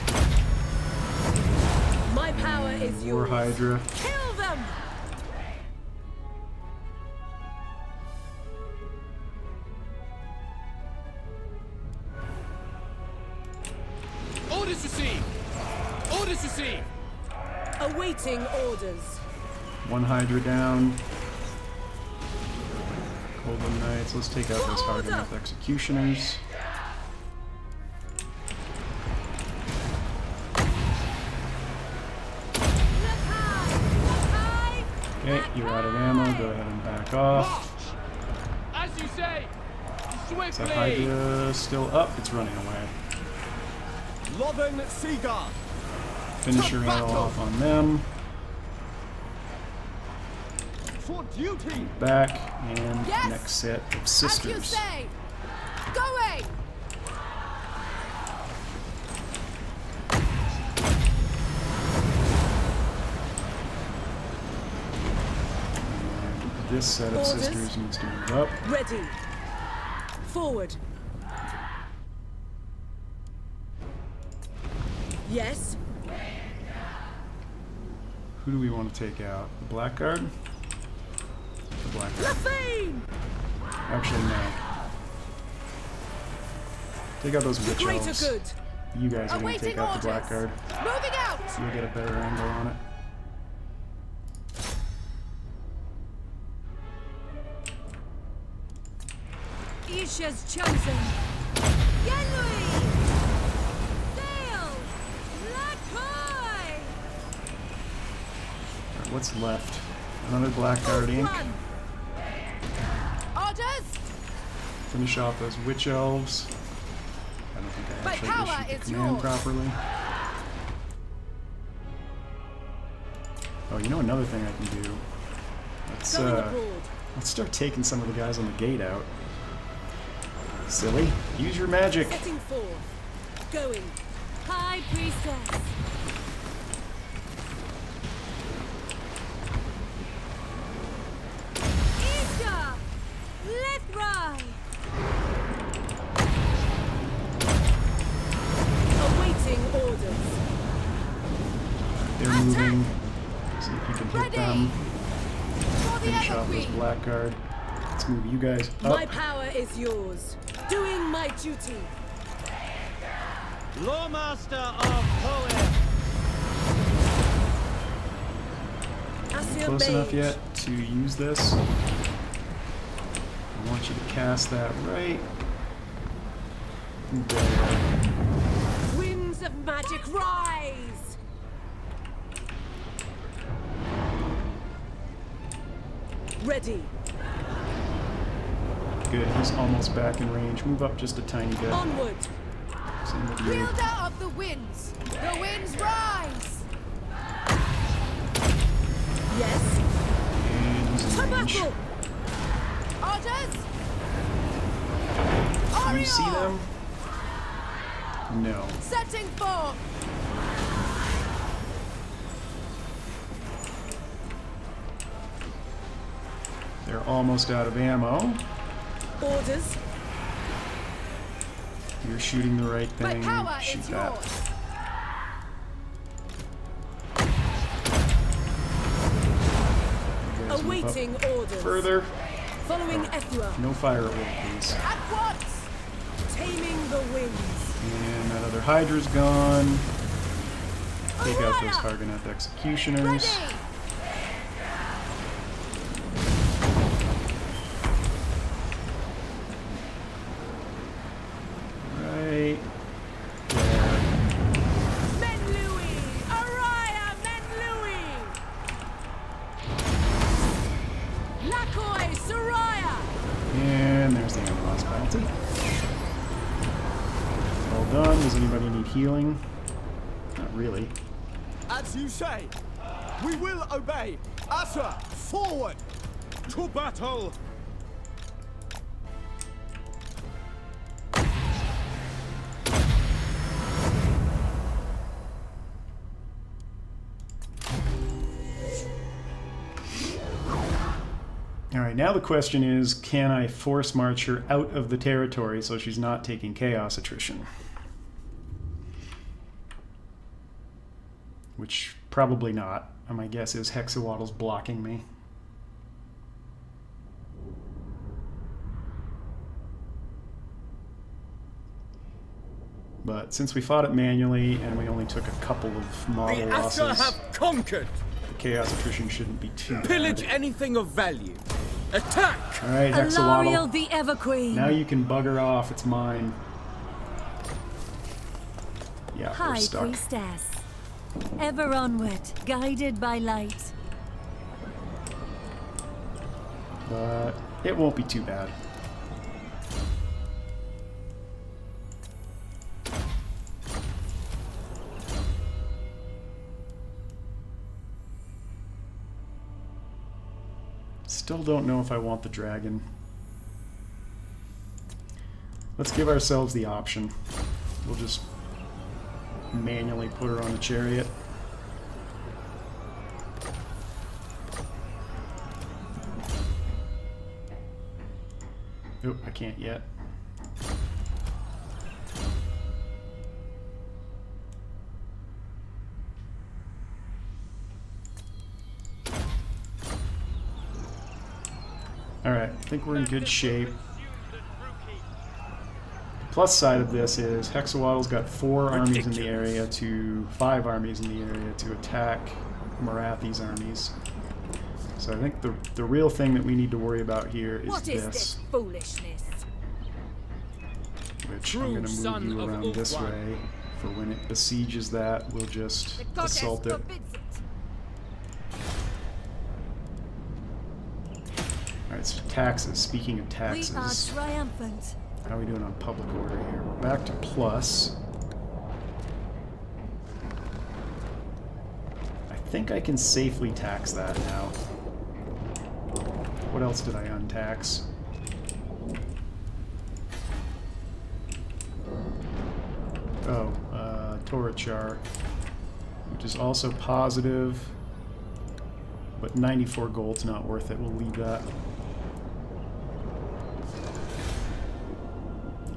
My power is War yours. Hydra. Kill them! Orders received! Orders received! Awaiting orders. One Hydra down. Golden Knights. Let's take out those Hardeneth Executioners. Okay, you're out of ammo. Go ahead and back off. As you say, Is that swiftly. Hydra still up? It's running away. Lothern Seaguard. Finisher arrow off on them. For duty. Back, and Yes! next set of As you sisters. say. Going! This set of Orders. sisters needs to move up. Ready. Forward. Yes. Who do we want to take out? The Blackguard? The Blackguard. Lafayne! Actually, no. Take out those For witch greater elves. good. You guys are going to Awaiting take out the orders. Blackguard. Moving out! You'll get a better angle on it. Isha's chosen. Yenui! Sail! Lakoi! Alright, what's left? Another Blackguard Ink. Run! Orders! Finish off those witch elves. I don't think I My actually power issued the is command yours. properly. Oh, you know another thing I can do? Let's Going abroad. let's start taking some of the guys on the gate out. Silly. Use your magic. Setting forth. Going. High Priestess! Isha! Lithrai! Awaiting orders. They're moving. See if you can hit Ready. them. For the Finish off those Everqueen! Blackguard. Let's move you guys My up. power is yours. Doing my duty. Lawmaster of Poet. Asir Close enough Mage. yet to use this? I want you to cast that right there. Winds of magic rise. Ready. Good, he's almost back in range. Move up just a tiny bit. Onward. Same with you. Wielder of the winds! The winds rise! Yes. And he's in To range. battle. Orders! Do you see Oriole! them? No. Setting forth! They're almost out of ammo. Orders. You're shooting the right My thing. power Shoot is that. yours! You guys move up Awaiting orders. further. Following Ethua. No fire at will, please. At once! Taming the winds. And that other Hydra's gone. Take out those Araya! Hargoneth Executioners. Ready! Right there. Menlui. Araya Menlui. Lakoi Soraya. And there's the Amboss penalty. Well done. Does anybody need healing? Not really. As you say. We will obey. Asa, forward. To battle. Alright, now the question is, can I force march her out of the territory so she's not taking chaos attrition? Which Probably not. My guess is Hexawaddle's blocking me. But since we fought it manually and we only took a couple of model The Asher losses, have conquered. the chaos attrition shouldn't be too Pillage bad. anything of value. Attack! Alright, Alarielle Hexawaddle. the Everqueen. Now you can bugger off. It's mine. Yeah, we're High stuck. Priestess. Ever onward, guided by light. But it won't be too bad. Still don't know if I want the dragon. Let's give ourselves the option. We'll just manually put her on the chariot. Oh, I can't yet. Alright, I think we're in good shape. Plus side of this is Hexawaddle's got 4 armies in the area to 5 armies in the area to attack Morathi's armies. So I think the real thing that we need to worry about here is What is this foolishness? which I'm going to son move you of around this Ulthuan. way. For when it besieges that, we'll just The goddess assault it. forbids it. Alright, so taxes. Speaking of We are taxes, triumphant. how are we doing on public order here? We're back to plus. I think I can safely tax that now. What else did I untax? Oh, Torachar, which is also positive, but 94 gold's not worth it. We'll leave that.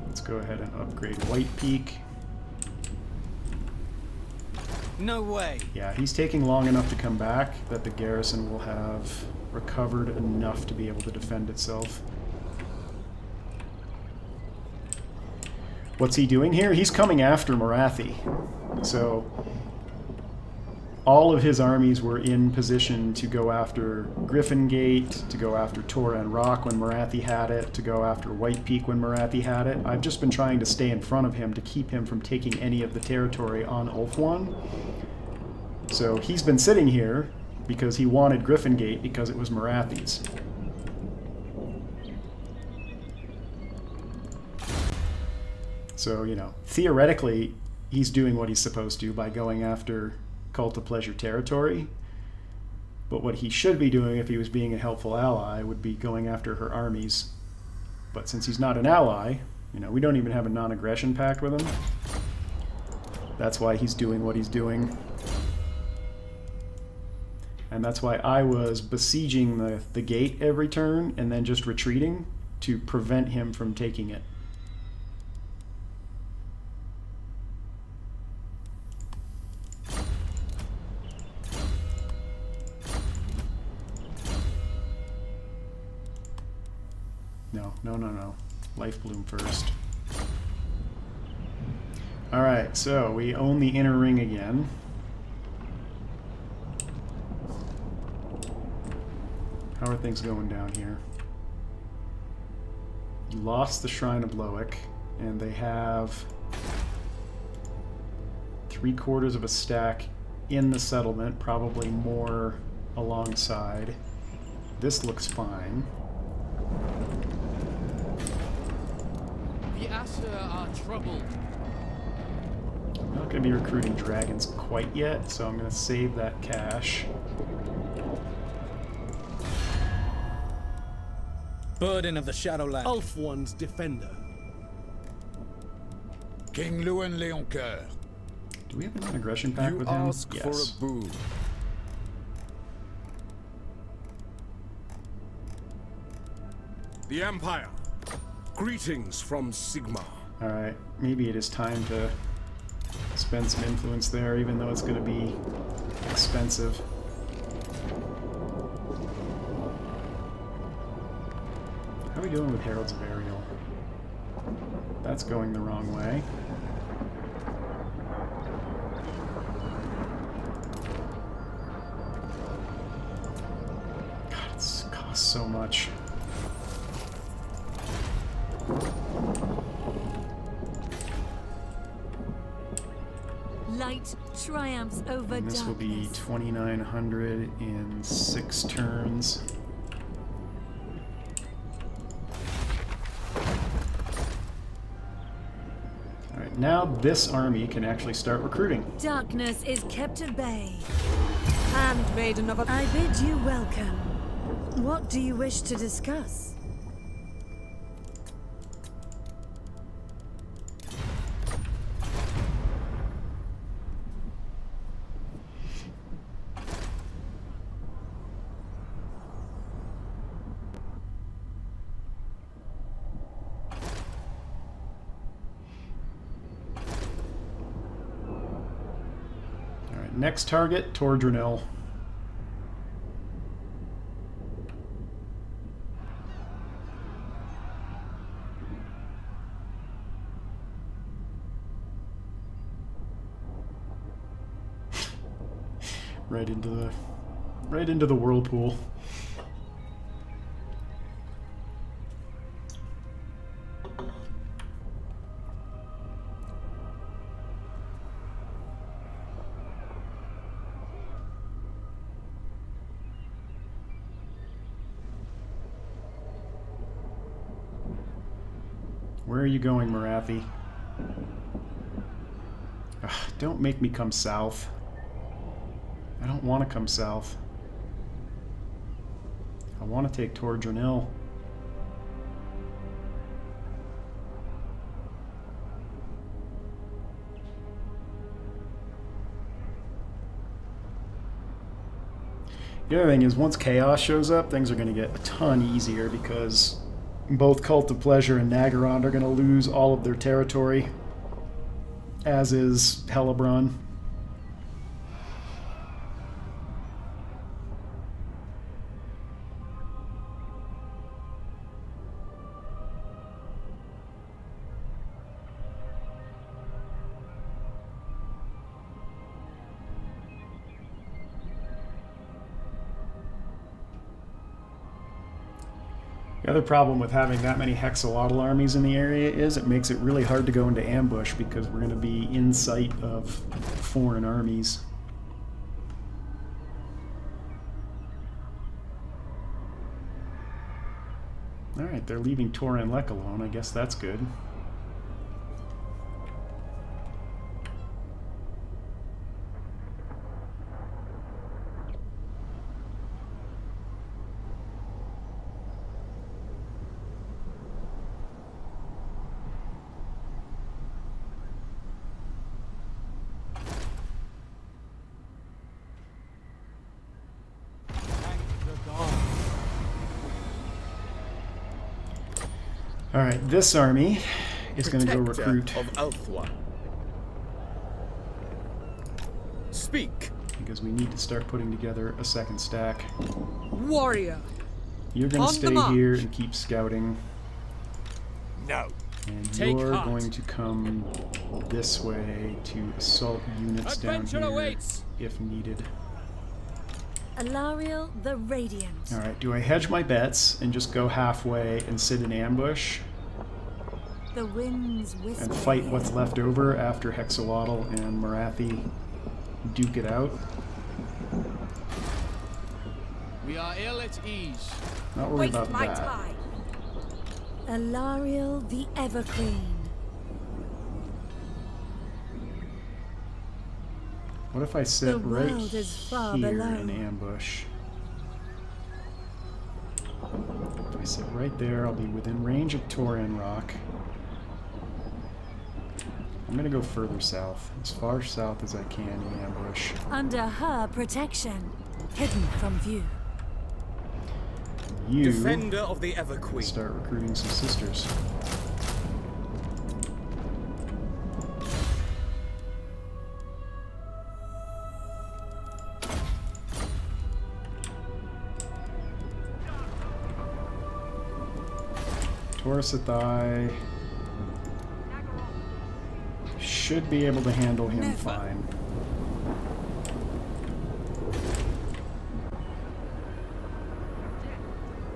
Let's go ahead and upgrade White Peak. No way. Yeah, he's taking long enough to come back that the garrison will have recovered enough to be able to defend itself. What's he doing here? He's coming after Morathi. So all of his armies were in position to go after Griffin Gate, to go after Toran Rock when Morathi had it, to go after White Peak when Morathi had it. I've just been trying to stay in front of him to keep him from taking any of the territory on Ulthuan. So he's been sitting here because he wanted Griffin Gate because it was Morathi's. So, you know, theoretically, he's doing what he's supposed to by going after Cult of Pleasure territory. But what he should be doing if he was being a helpful ally would be going after her armies. But since he's not an ally, you know, we don't even have a non-aggression pact with him. That's why he's doing what he's doing. And that's why I was besieging the gate every turn and then just retreating to prevent him from taking it. No. Life Bloom first. Alright, so we own the inner ring again. How are things going down here? You lost the Shrine of Loic, and they have 3/4 of a stack in the settlement, probably more alongside. This looks fine. The Asher are troubled. I'm not going to be recruiting dragons quite yet, so I'm going to save that cash. Burden of the Shadowland. Ulthuan's defender. King Lewin Leoncoeur, Do we have an aggression pact you with him? ask for Yes. a boon. The Empire. Greetings from Sigmar. Alright, maybe it is time to spend some influence there, even though it's going to be expensive. How are we doing with Heralds of Ariel? That's going the wrong way. God, it costs so much. Light triumphs over And this will be darkness. 2,900 in 6 turns. Alright, now this army can actually start recruiting. Darkness is kept at bay. Handmaiden of a... I bid you welcome. What do you wish to discuss? Alright, next target, Tordranil. Right into the whirlpool. Where are you going, Marathi? Ugh, don't make me come south. I don't want to come south. I want to take Tordranil. The other thing is, once Chaos shows up, things are going to get a ton easier because both Cult of Pleasure and Nagaron are going to lose all of their territory, as is Hellebron. The other problem with having that many Hexalotl armies in the area is it makes it really hard to go into ambush because we're going to be in sight of foreign armies. Alright, they're leaving Toran Lek alone. I guess that's good. Alright, this army is going to go Protector recruit of Althwa. Speak. because we need to start putting together a second stack. Warrior. You're going On to the stay march. here and keep scouting. No. And Take you're heart. going to come this way to assault units down Adventure here awaits. if needed. Alarielle the Radiant. Alright, do I hedge my bets and just go halfway and sit in ambush The winds whisper. and fight what's left over after Hexalotl and Marathi duke it out? We are ill at ease. Not worried Waste about my that. time. Alarielle the Everqueen. What if I sit The right world is far here below. in ambush? If I sit right there, I'll be within range of Toran Rock. I'm gonna go further south, as far south as I can in ambush. Under her protection. Hidden from view. You Defender of the Everqueen. start recruiting some sisters. Torsathai should be able to handle him Never. fine.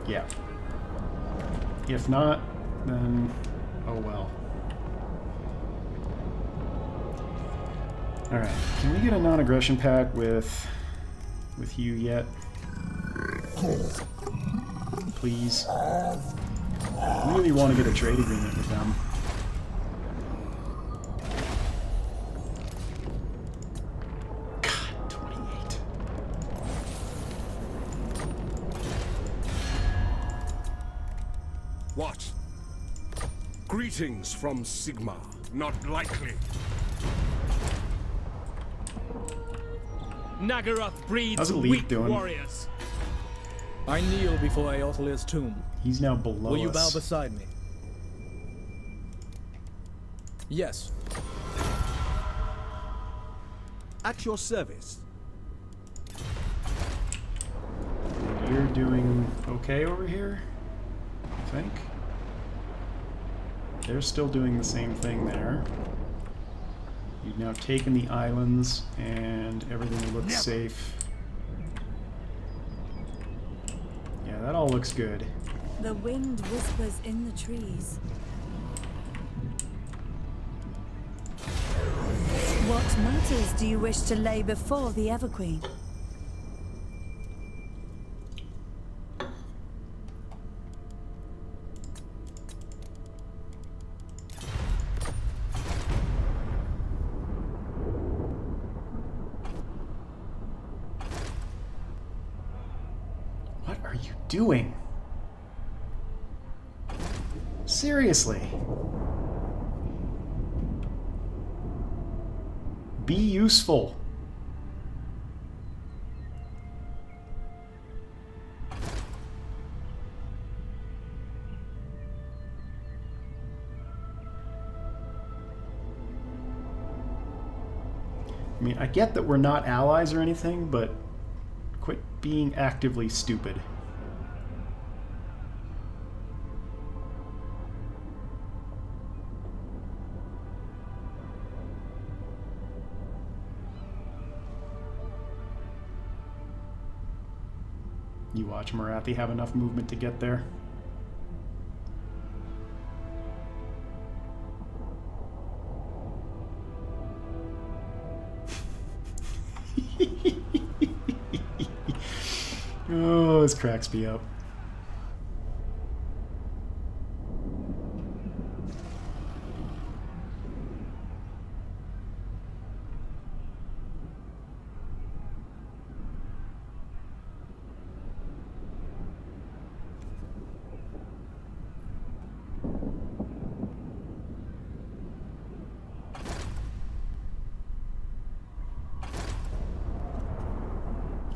Yeah. If not, then oh well. Alright, can we get a non-aggression pact with you yet? Please. I really want to get a trade agreement with them. God, 28. What? Greetings from Sigma. Not likely. Nagaroth breeds How's Elite weak doing? warriors. I kneel before Eothilir's tomb. He's now below Will you bow us. beside me? Yes. At your service. You're doing okay over here, I think. They're still doing the same thing there. You've now taken the islands, and everything looks safe. Yeah, that all looks good. The wind whispers in the trees. What matters do you wish to lay before the Everqueen? What are you doing? Seriously. Be useful. I mean, I get that we're not allies or anything, but quit being actively stupid. You watch Marathi have enough movement to get there. Oh, this cracks me up.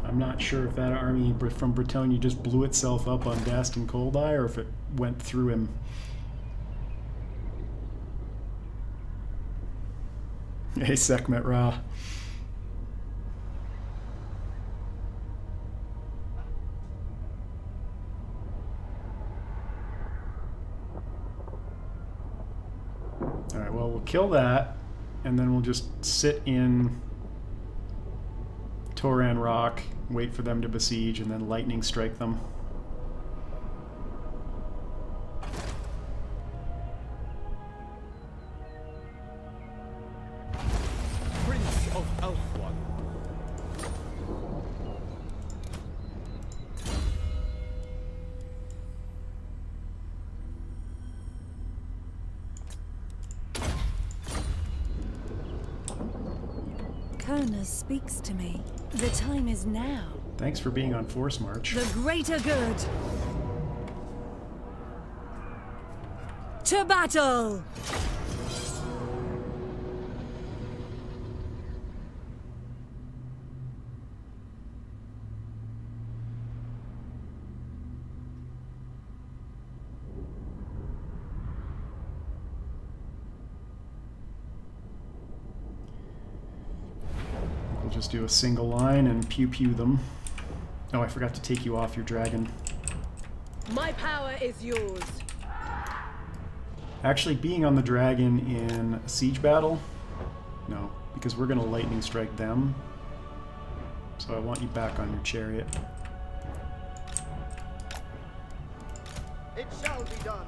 I'm not sure if that army from Bretonnia just blew itself up on Dast and Coldeye, or if it went through him. Hey, Sekhmet Ra. Alright, well, we'll kill that, and then we'll just sit in Toran Rock, wait for them to besiege, and then lightning strike them. Prince of Elfwan. Kona speaks to me. The time is now. Thanks for being on Force March. The greater good. To battle! We'll just do a single line and pew-pew them. Oh, I forgot to take you off your dragon. My power is yours. Actually, being on the dragon in a siege battle? No, because we're going to lightning strike them. So I want you back on your chariot. It shall be done.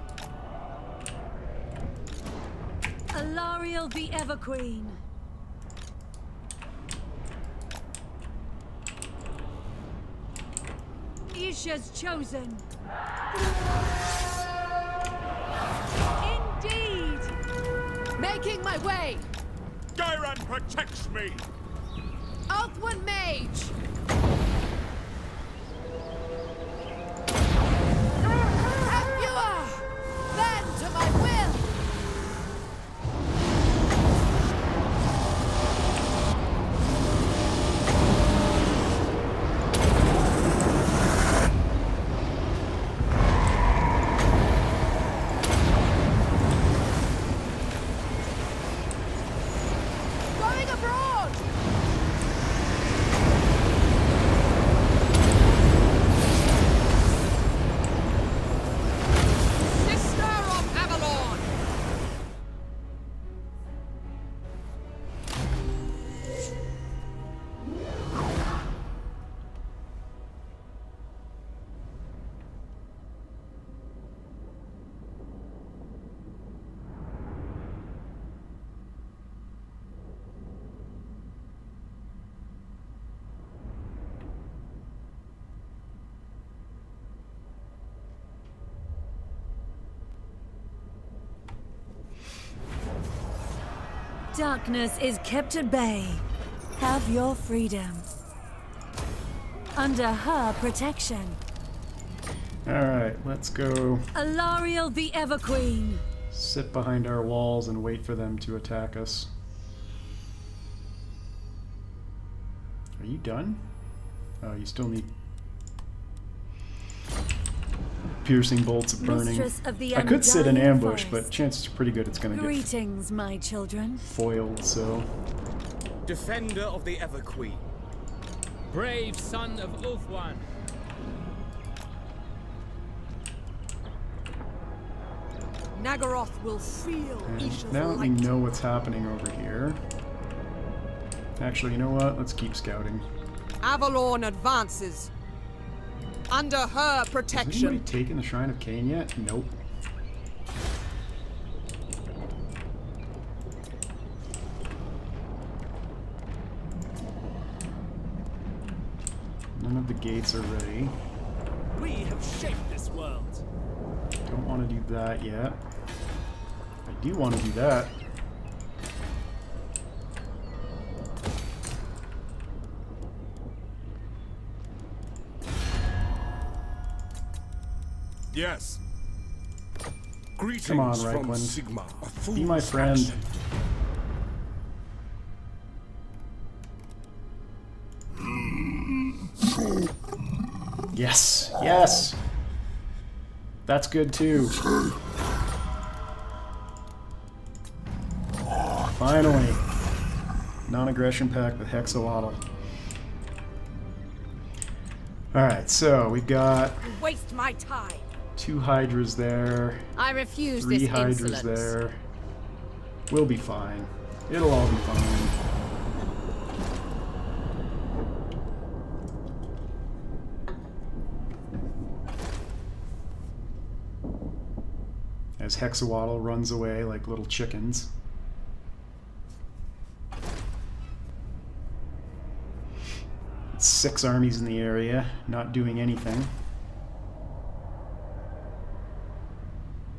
Alarielle the Everqueen. Isha's chosen. Indeed. Making my way. Gyran protects me! Outward mage. And you are. Bend to my will. Going abroad. Sister of Avalon. Darkness is kept at bay. Have your freedom. Under her protection. Alright, let's go Alarielle the Everqueen. sit behind our walls and wait for them to attack us. Are you done? Oh, you still need piercing bolts of burning. Mistress of the I could sit in undying ambush, forest. but chances are pretty good it's gonna get Greetings, my children. foiled, so... Defender of the Everqueen. Brave son of Ulfwan. Nagaroth will feel And Isha's now that we light. know what's happening over here... Actually, you know what? Let's keep scouting. Avalon advances. Under her Has anybody protection. taken the Shrine of Cain yet? Nope. None of the gates are ready. We have shaped this world. Don't want to do that yet. I do want to do that. Yes. Greetings Come on, from Reichland. Sigma. A Be my fool's friend. action. Yes! Yes! That's good too. Finally! Non-aggression pact with Hexawattle. Alright, so we've got Waste my time. 2 Hydras there, I refuse 3 this Hydras insolence. there. We'll be fine. It'll all be fine. As Hexawattle runs away like little chickens. It's 6 armies in the area, not doing anything.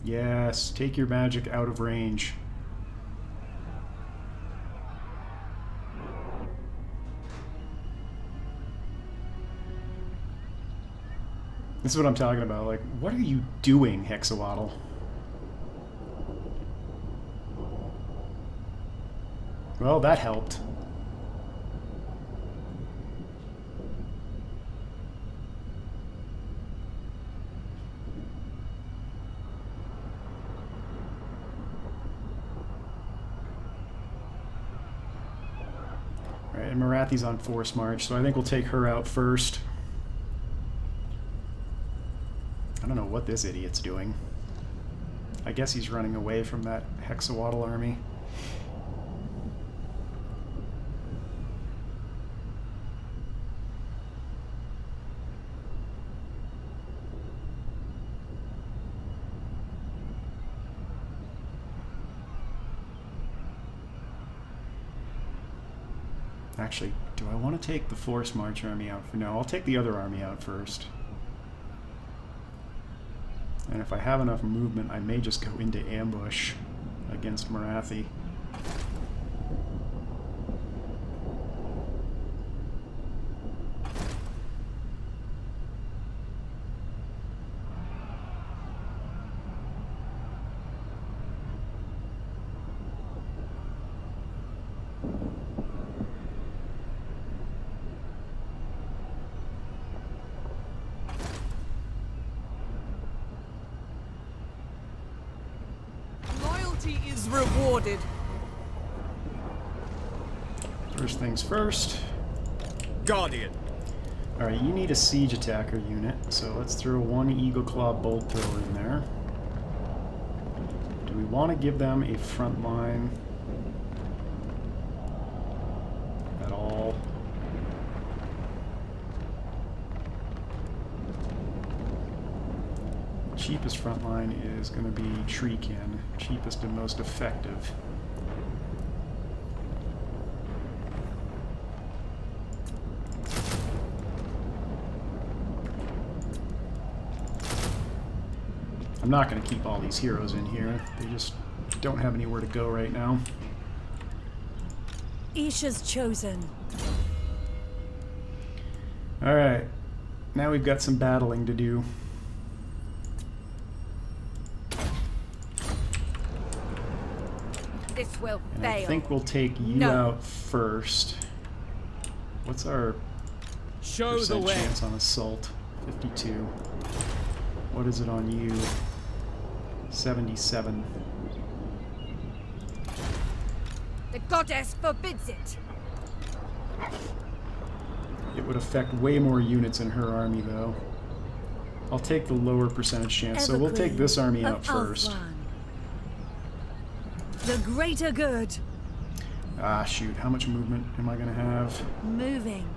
Yes, take your magic out of range. This is what I'm talking about. Like, what are you doing, Hexawattle? Well, that helped. Alright, and Marathi's on force march, so I think we'll take her out first. I don't know what this idiot's doing. I guess he's running away from that Hexawaddle army. Actually, do I want to take the Force March army out? No, I'll take the other army out first. And if I have enough movement, I may just go into ambush against Marathi. Loyalty is rewarded. First things first. Guardian. Alright, you need a siege attacker unit, so let's throw one Eagle Claw bolt thrower in there. Do we want to give them a front line at all? Cheapest front line is going to be Treekin. Cheapest and most effective. I'm not going to keep all these heroes in here. They just don't have anywhere to go right now. Isha's chosen. Alright. Now we've got some battling to do. This will And fail. I think we'll take you No. out first. What's our Show the percent way. chance on assault? 52. What is it on you? 77. The goddess forbids it. It would affect way more units in her army, though. I'll take the lower percentage chance, so we'll take this army Everqueen out of first. Alfran. The greater good. Ah, shoot. How much movement am I going to have? Moving.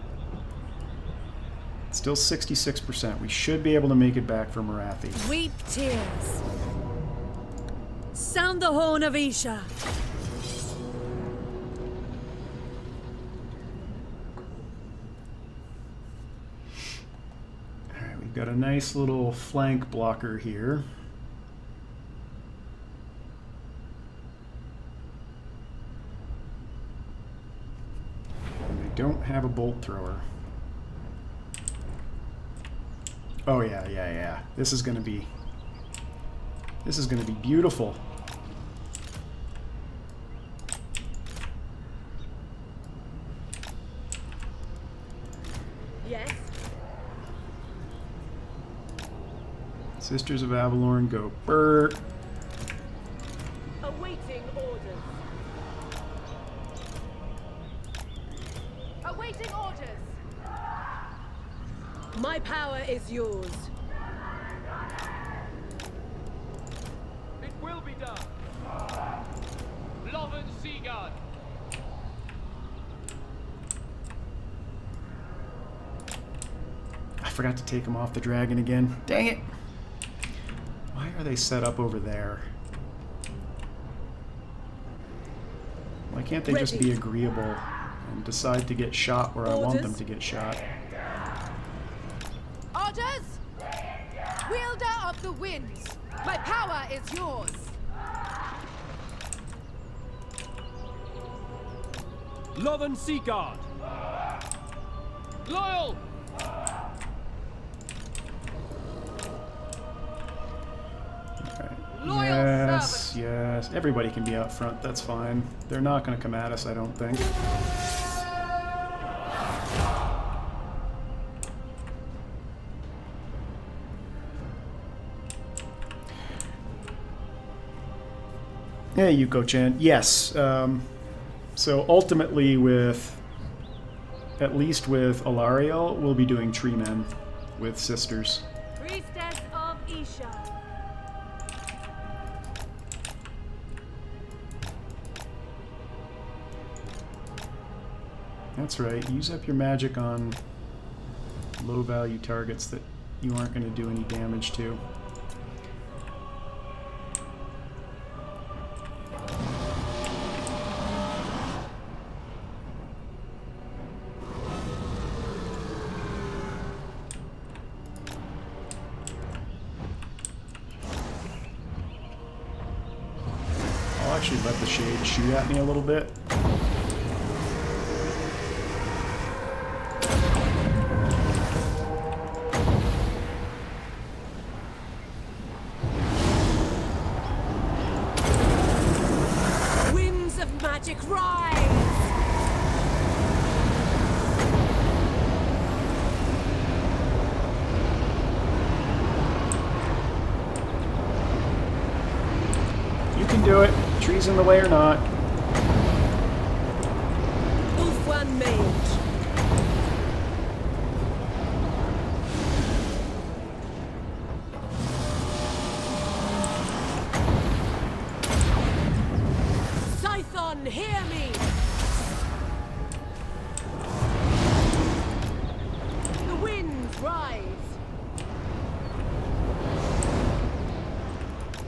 Still 66%. We should be able to make it back for Marathi. Weep tears. Sound the horn of Isha. Alright, we've got a nice little flank blocker here. And they don't have a bolt thrower. Oh yeah. This is gonna be beautiful. Yes. Sisters of Avalorn go burr. Awaiting orders. Awaiting orders. My power is yours. It will be done. Loven Seaguard. I forgot to take them off the dragon again. Dang it! Why are they set up over there? Why can't they just be agreeable and decide to get shot where I want them to get shot? Orders! Wielder of the winds, my power is yours. Loven Seaguard. Loyal! Loyal Yes, yes. Everybody can be out front. That's fine. They're not going to come at us, I don't think. Hey, Yuko-chan. Yes. So ultimately, at least with Alarielle, we'll be doing tree men with sisters. Priestess of Isha. That's right. Use up your magic on low-value targets that you aren't going to do any damage to. I'll actually let the shade shoot at me a little bit. Winds of magic rise! You can do it. Trees in the way or not. Ulfwan Mage. Scython, hear me! The winds rise.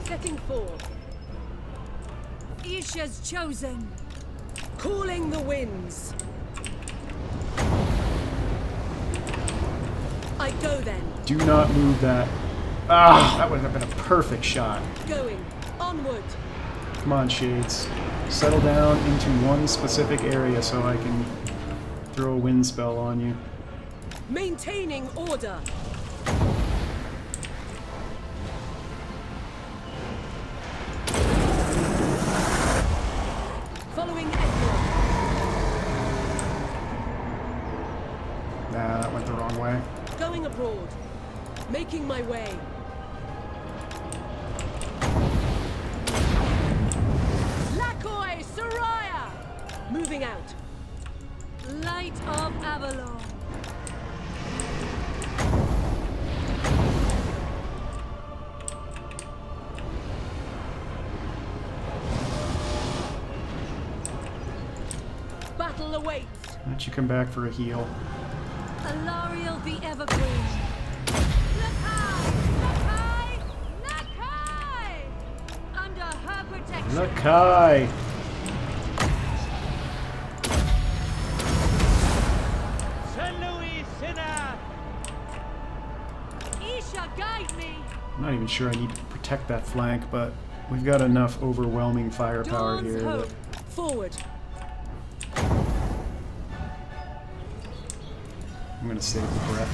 Setting forth. Isha's chosen. Calling the winds. I go then. Do not move that. Ah, that would have been a perfect shot. Going. Onward. Come on, Shades. Settle down into one specific area so I can throw a wind spell on you. Maintaining order. Following Edward. Nah, that went the wrong way. Going abroad. Making my way. Lakoi Soraya! Moving out. Light of Avalon. Battle awaits. Why don't you come back for a heal? Alarielle the Everqueen. Nakai! Nakai! Under her protection. Lakai! Saint Louis, sinner! Isha, guide me. I'm not even sure I need to protect that flank, but we've got enough overwhelming firepower Dawn's here hope. that Forward. I'm gonna save the breath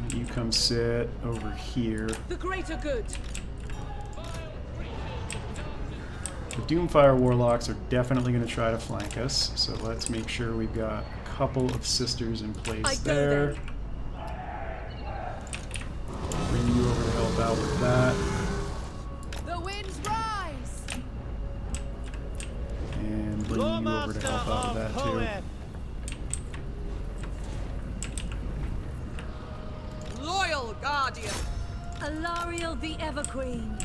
too. You come sit over here. The greater good. The Doomfire Warlocks are definitely going to try to flank us, so let's make sure we've got a couple of sisters in place I go there. then. Bring you over to help out with that. The winds rise! And bring you over to help out with that too. Loyal guardian. Alarielle the Everqueen.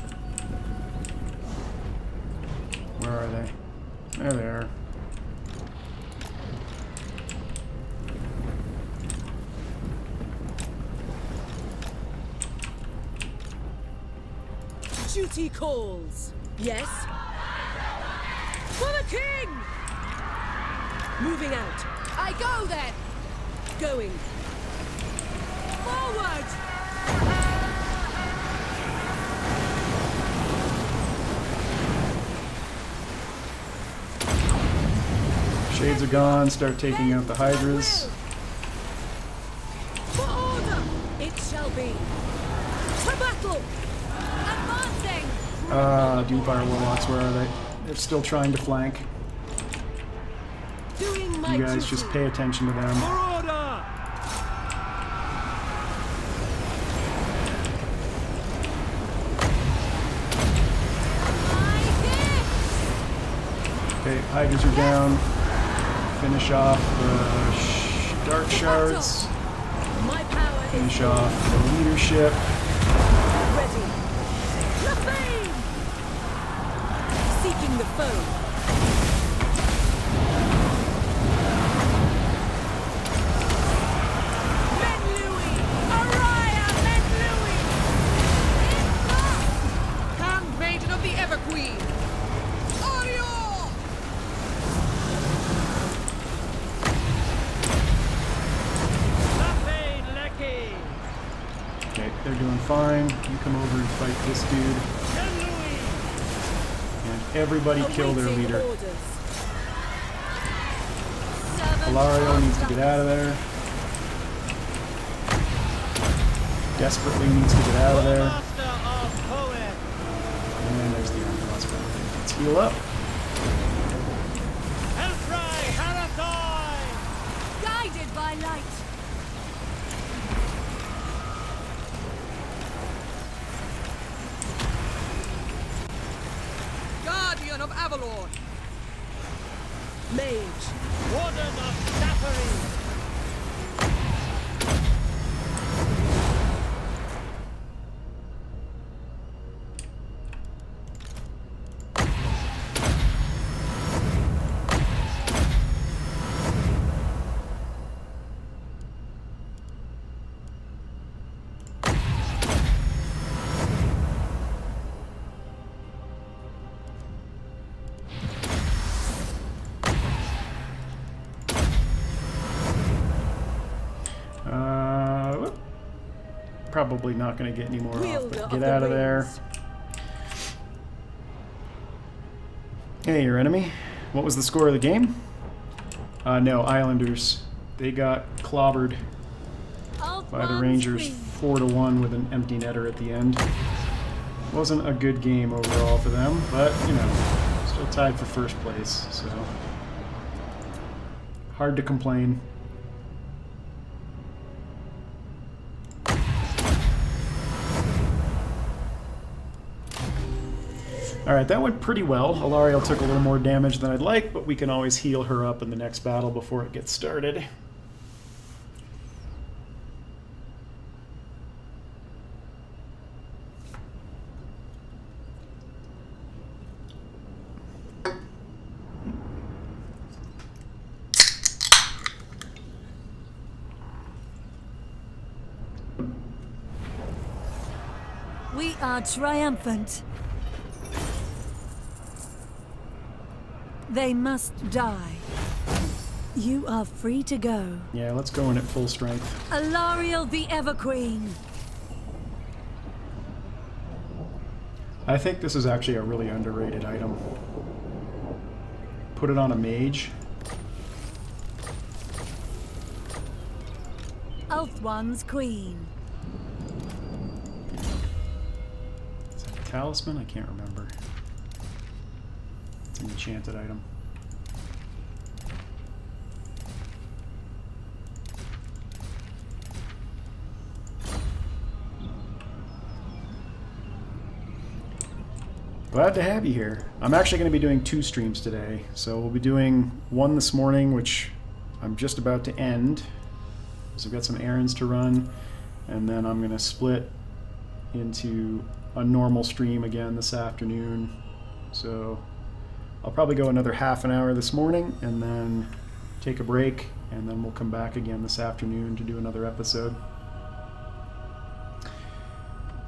Where are they? There they are. Duty calls. Yes. For the king! Moving out. I go then! Going. Forward! Shades are gone. Start taking out the Hydras. For order! It shall be. To battle! Advancing! Doomfire Warlocks, where are they? They're still trying to flank. Doing my You guys duty. just pay attention to them. For order! Okay, Hydras are down. Finish off the Dark Shards. My power Finish is off the leadership. ready. The fame! Seeking the foe. fight this dude. And everybody kill their Awaiting leader. orders. Alarielle needs to get out of there. Desperately needs to get out of there. And there's the armor crossbow. Let's heal up. Guided by light. Guardian of Avalon. Mage. Warden of Sappari! Probably not going to get any more off, Wielder but of get the out of there. winds. Hey, your enemy. What was the score of the game? No, Islanders. They got clobbered by the Rangers 4-1 with an empty netter at the end. Wasn't a good game overall for them, but, you know, still tied for first place, so hard to complain. Alright, that went pretty well. Alarielle took a little more damage than I'd like, but we can always heal her up in the next battle before it gets started. We are triumphant. They must die. You are free to go. Yeah, let's go in at full strength. Alarielle the Everqueen. I think this is actually a really underrated item. Put it on a mage. Ulthuan's Queen. Is that a talisman? I can't remember. It's an enchanted item. Glad to have you here. I'm actually going to be doing 2 streams today. So we'll be doing one this morning, which I'm just about to end. So I've got some errands to run. And then I'm going to split into a normal stream again this afternoon. So I'll probably go another half an hour this morning and then take a break. And then we'll come back again this afternoon to do another episode.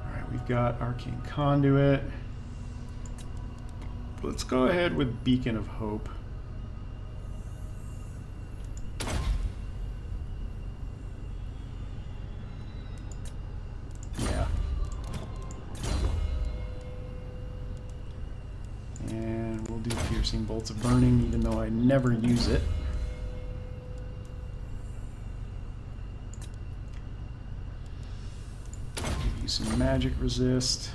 Alright, we've got Arcane Conduit. Let's go ahead with Beacon of Hope. Yeah. And we'll do Piercing Bolts of Burning, even though I never use it. Give you some magic resist.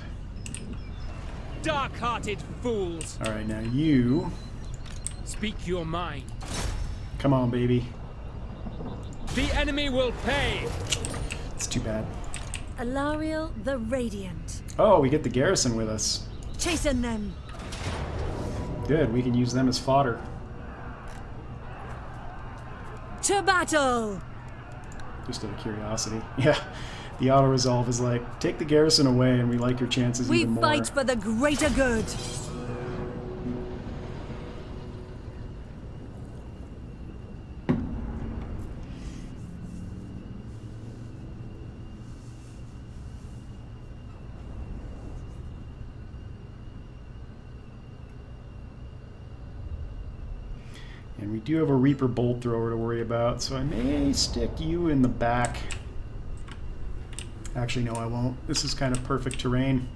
Dark-hearted fools! Alright, now you... Speak your mind. Come on, baby. The enemy will pay! It's too bad. Alarielle the Radiant. Oh, we get the garrison with us. Chasten them. Good, we can use them as fodder. To battle! Just out of curiosity. Yeah, the auto-resolve is like, take the garrison away and we like your chances We even more. fight for the greater good. And we do have a Reaper Bolt Thrower to worry about, so I may stick you in the back. Actually, no, I won't. This is kind of perfect terrain.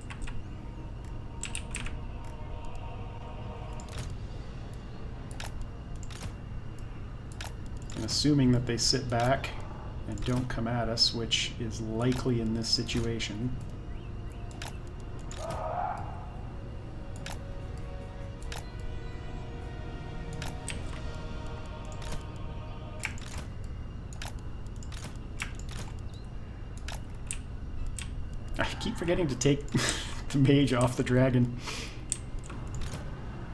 And assuming that they sit back and don't come at us, which is likely in this situation. I keep forgetting to take the mage off the dragon.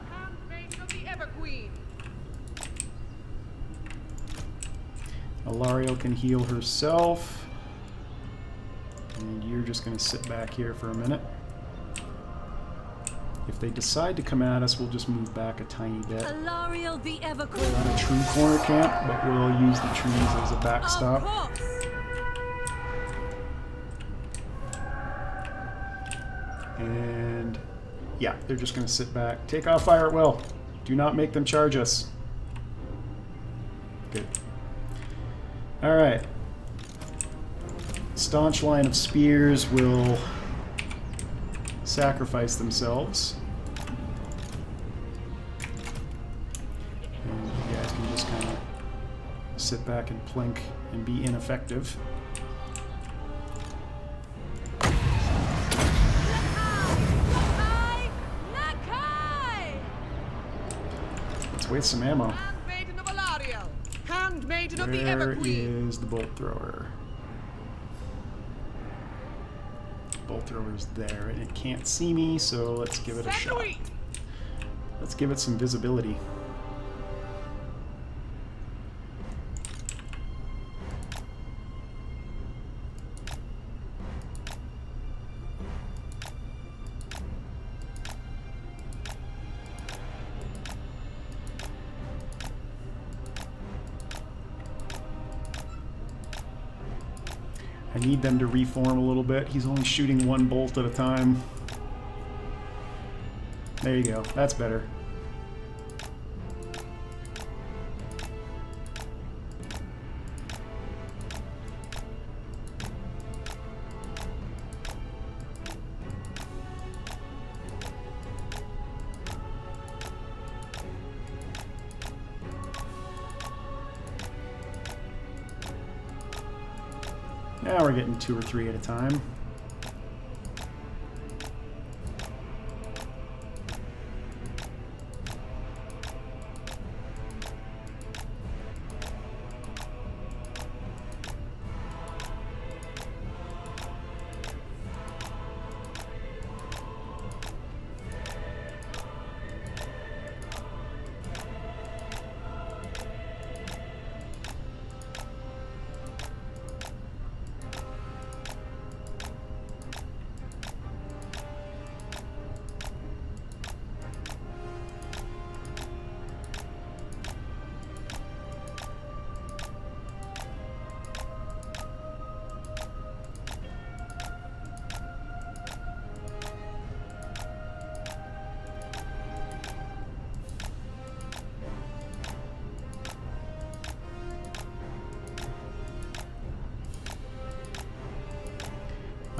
Handmaiden of the Everqueen. Alarielle can heal herself. And you're just going to sit back here for a minute. If they decide to come at us, we'll just move back a tiny bit. Alarielle the Everqueen. Not a true corner camp, but we'll use the trees as a backstop. Of course. And yeah, they're just going to sit back. Take off fire at will. Do not make them charge us. Good. Alright. Staunch line of spears will sacrifice themselves. And you guys can just kind of sit back and plink and be ineffective. Let's waste some ammo. Handmaiden of Alarielle. Handmaiden of the Where Everqueen. is the bolt thrower? Bolt thrower's there, and it can't see me, so let's give it a shot. Let's give it some visibility. I need them to reform a little bit. He's only shooting one bolt at a time. There you go. That's better. Now we're getting 2 or 3 at a time.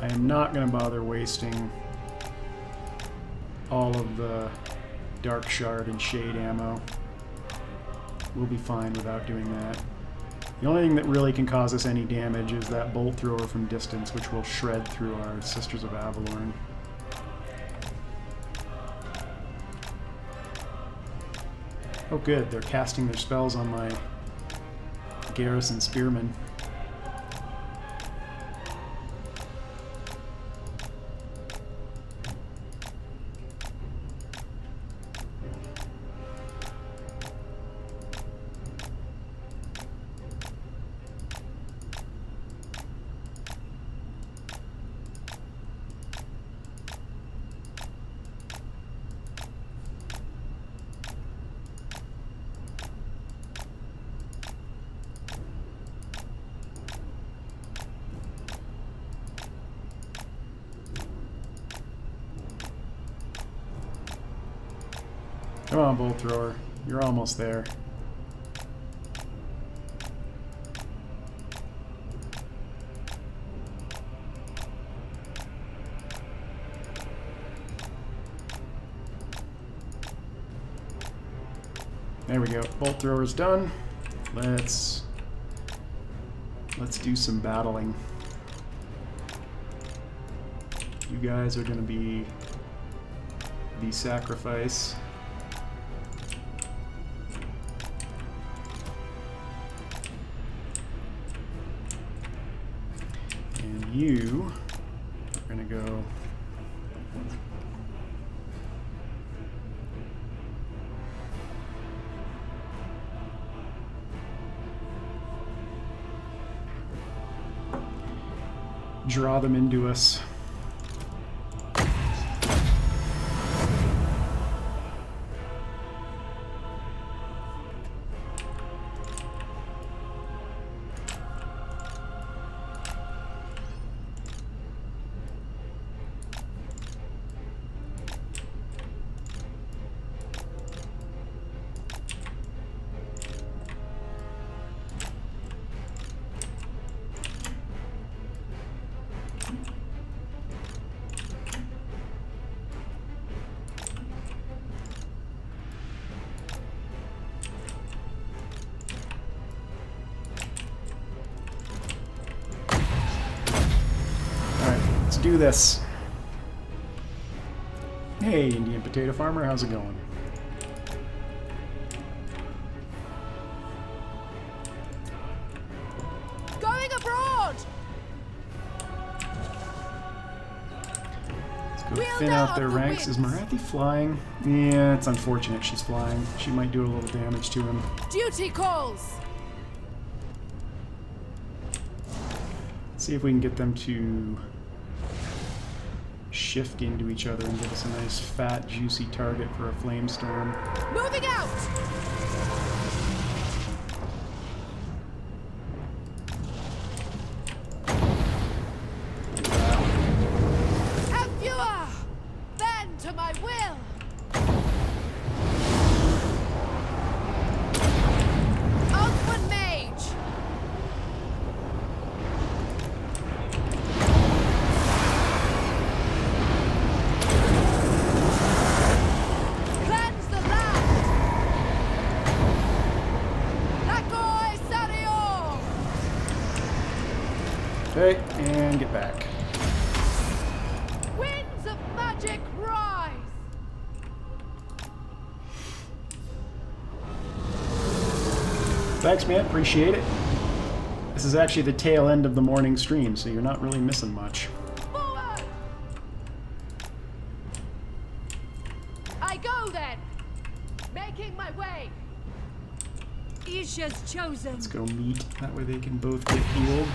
I am not going to bother wasting all of the dark shard and shade ammo. We'll be fine without doing that. The only thing that really can cause us any damage is that bolt thrower from distance, which will shred through our Sisters of Avalorn. Oh good, they're casting their spells on my garrison spearmen. Come on, bolt thrower. You're almost there. There we go. Bolt thrower's done. Let's do some battling. You guys are going to be the sacrifice. And you are going to go draw them into us. Do this. Hey, Indian potato farmer, how's it going? Going abroad. Let's go thin out their ranks. Is Marathi flying? Yeah, it's unfortunate she's flying. She might do a little damage to him. Duty calls. Let's see if we can get them to shift into each other and give us a nice fat juicy target for a flame storm. Moving out. Have fewer. Bend to my will. Open mage. Okay, and get back. Winds of magic rise. Thanks, man. Appreciate it. This is actually the tail end of the morning stream, so you're not really missing much. Forward. I go then. Making my way. Isha's chosen. Let's go meet. That way they can both get healed.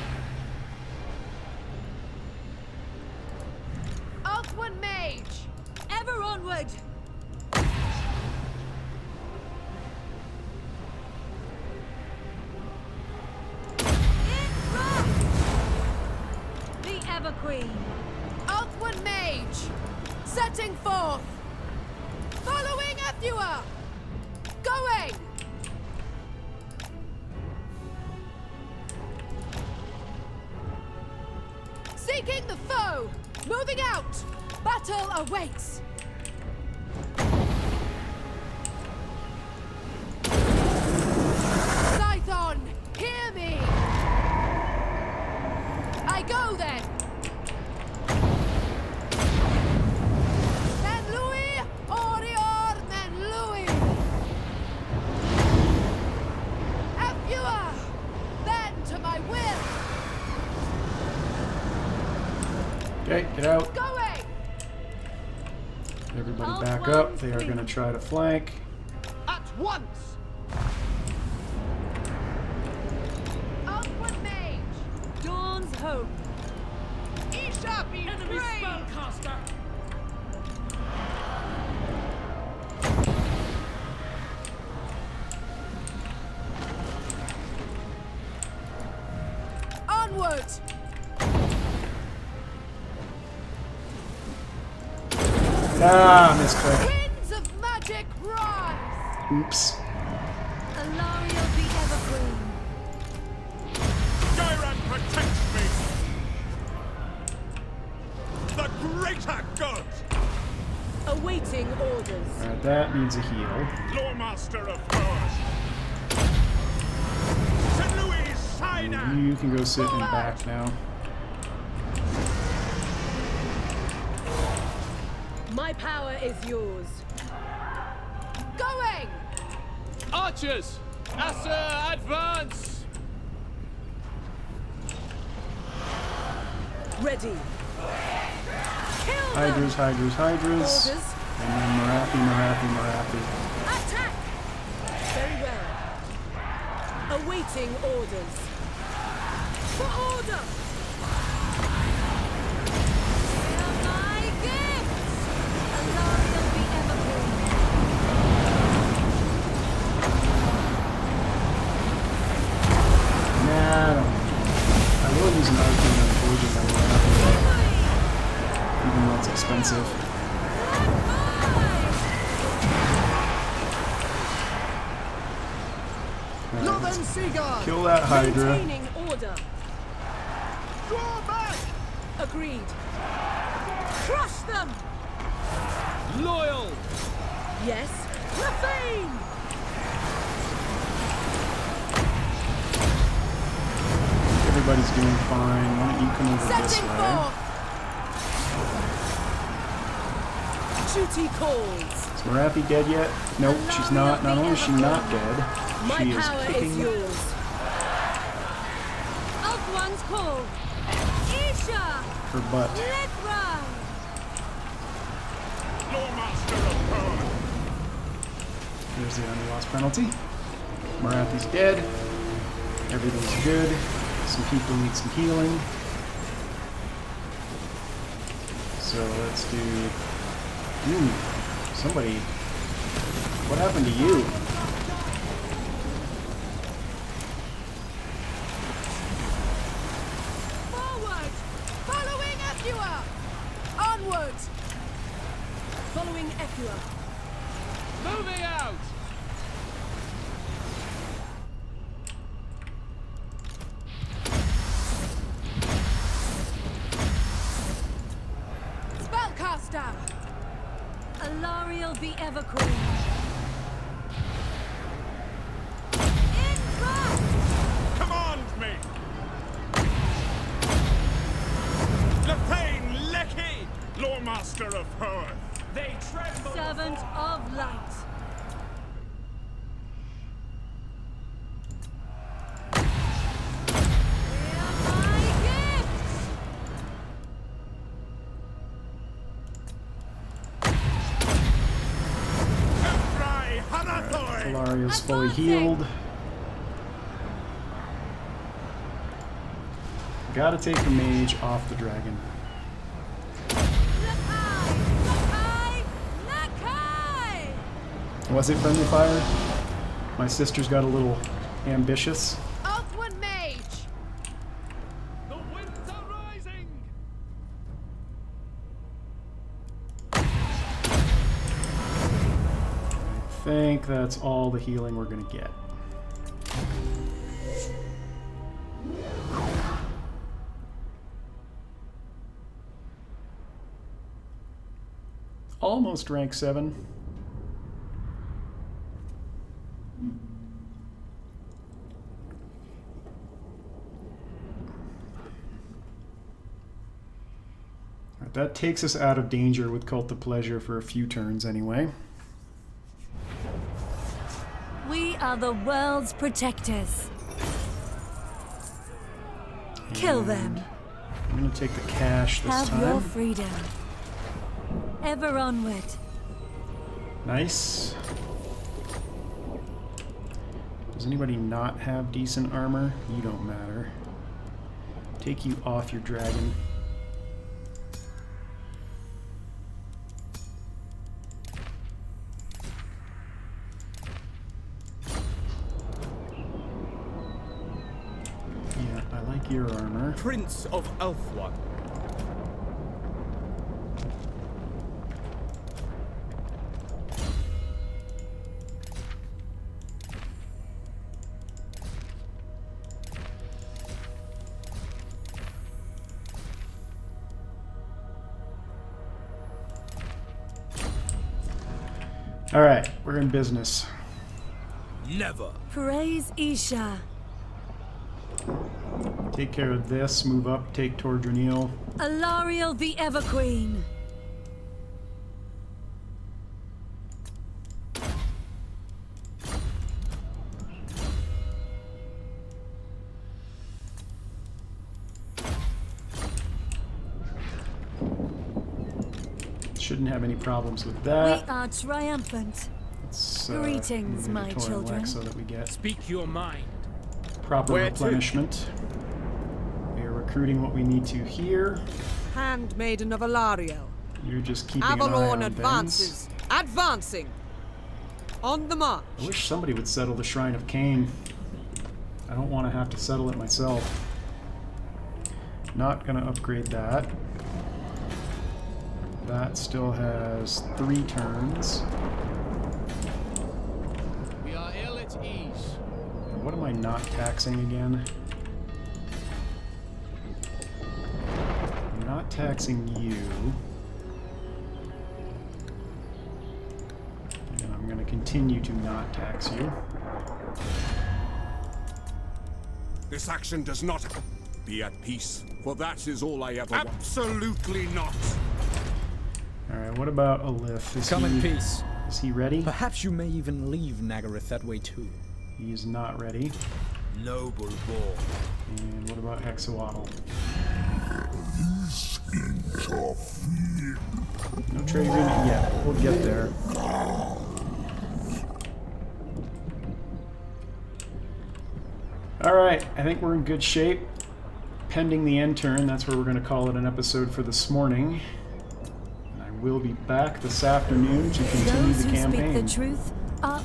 Outward mage. Ever onward. In front. The Everqueen. Outward mage. Setting forth. Following Ethua. Going. Seeking the foe. Moving out. Battle awaits. Scython, hear me. I go then. Men Louis, Orior, Men Louis. Ethua, bend to my will. Okay, get out. Going. Everybody back up. They are going to try to flank. At once! Outward mage. Dawn's hope. Isha be Enemy brave. spellcaster! Onward. Ah, misclick. Winds of magic rise. Oops. Alarielle the Everqueen. Gyran protects me! The greater good! Awaiting orders. Alright, that needs a heal. Loremaster of powers! You can go sit in back now. My power is yours. Going! Archers! Asa, advance! Ready. Kill them! Hydras, Hydras, Hydras. Orders. And then Marathi. Attack! Very well. Awaiting orders. For order! They're my gifts! Alarielle the Everqueen. Nah, I will use an arcane on forging on Marathi, even though it's expensive. Northern Seaguard! Kill that Hydra. Maintaining order. Draw back! Agreed. Crush them! Loyal! Yes. Profane! Everybody's doing fine. Why don't you come over this Setting way? forth! Duty calls. Is Marathi dead yet? Nope, she's not. Not only is she not dead, My she is power kicking is yours. Of one's call. Isha! her butt. Let's run! Lawmaster of power. There's the unloss penalty. Marathi's dead. Everything's good. Some people need some healing. So let's do... somebody... What happened to you? Forward! Following Epua! Onward! Following Epua. Moving out! Spellcaster! Alarielle the Everqueen. In front! Command me! Lepain Lecky, Lawmaster of Hearth. They tremble. Servant of light. They're my gifts! Emfrai Harathoi. Alarielle's fully Advancing. healed. Gotta take the mage off the dragon. Nakai! Nakai! Was it friendly fire? My sister's got a little ambitious. Outward mage! The winds are rising! I think that's all the healing we're gonna get. Almost rank 7. Alright, that takes us out of danger with Cult of Pleasure for a few turns anyway. We are the world's protectors. Kill them. I'm gonna take the cash this Have time. your freedom. Ever onward. Nice. Does anybody not have decent armor? You don't matter. Take you off your dragon. Yeah, I like your armor. Prince of Elfwan. Alright, we're in business. Never. Praise Isha. Take care of this. Move up. Take Tordranil. Alarielle the Everqueen. Shouldn't have any problems with We that. are triumphant. Let's, Greetings, move my to Tor and children. Lex so that we get Speak your mind. proper Where to? replenishment. We are recruiting what we need to here. Handmaiden of Alarielle. You're just keeping an eye Avalon on advances. Advancing. On the march. things. I wish somebody would settle the Shrine of Cain. I don't want to have to settle it myself. Not going to upgrade that. That still has 3 turns. We are ill at ease. And what am I not taxing again? I'm not taxing you. And I'm going to continue to not tax you. This action does not be at peace, for that is all I ever want. Absolutely not. Alright, what about Alith? Come in peace. Is he ready? Perhaps you may even leave Nagaroth that way too. He is not ready. Noble boar. And what about Hexawatl? No trade unit yet. We'll get there. Alright, I think we're in good shape. Pending the end turn, that's where we're going to call it an episode for this morning. And I will be back this afternoon to continue Those the who campaign. speak the truth are...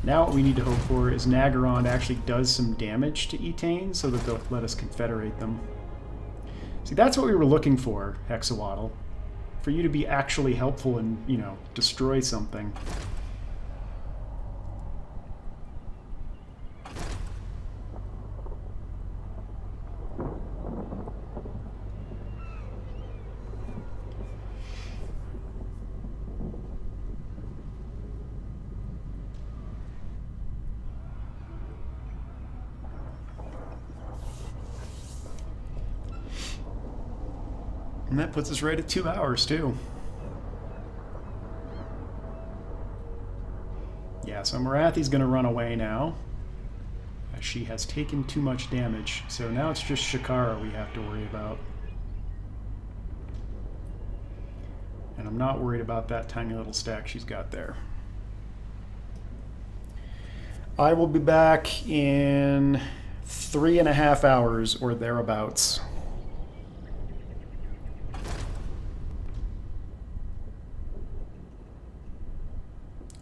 Now what we need to hope for is Nagaron actually does some damage to Etane so that they'll let us confederate them. See, that's what we were looking for, Hexawatl. For you to be actually helpful and, you know, destroy something. And that puts us right at 2 hours, too. Yeah, so Marathi's going to run away now. As she has taken too much damage. So now it's just Shakara we have to worry about. And I'm not worried about that tiny little stack she's got there. I will be back in 3.5 hours or thereabouts.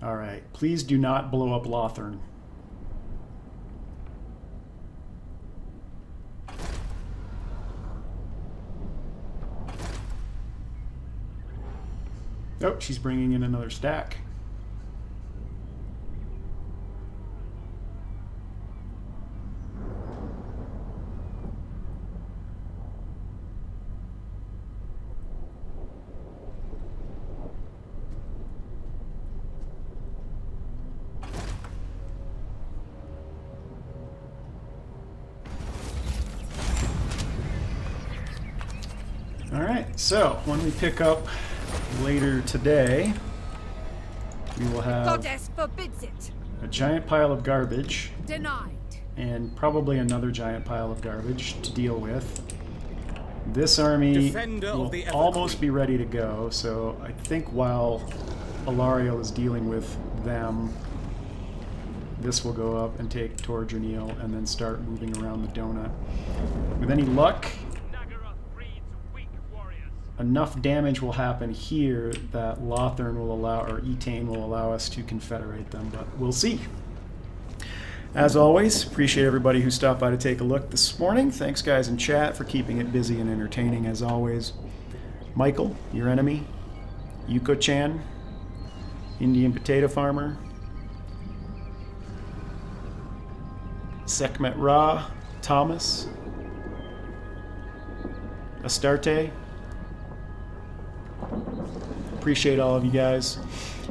Alright, please do not blow up Lothern. Oh, she's bringing in another stack. Alright, so when we pick up later today, we will have Goddess forbids it. a giant pile of garbage Denied. and probably another giant pile of garbage to deal with. This army Defender of will the Everqueen. almost be ready to go, so I think while Alarielle is dealing with them, this will go up and take Tordranil and then start moving around the donut. With any luck, Nagaroth breeds weak warriors. enough damage will happen here that Lothern will allow, or Etane will allow us to confederate them, but we'll see. As always, appreciate everybody who stopped by to take a look this morning. Thanks guys in chat for keeping it busy and entertaining as always. Michael, your enemy, Yuko-chan, Indian Potato Farmer, Sekhmet Ra, Thomas, Astarte. Appreciate all of you guys.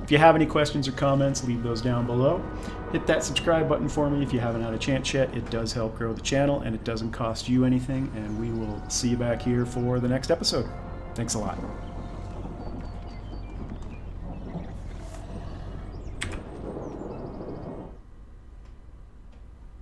If you have any questions or comments, leave those down below. Hit that subscribe button for me if you haven't had a chance yet. It does help grow the channel, and it doesn't cost you anything, and we will see you back here for the next episode. Thanks a lot.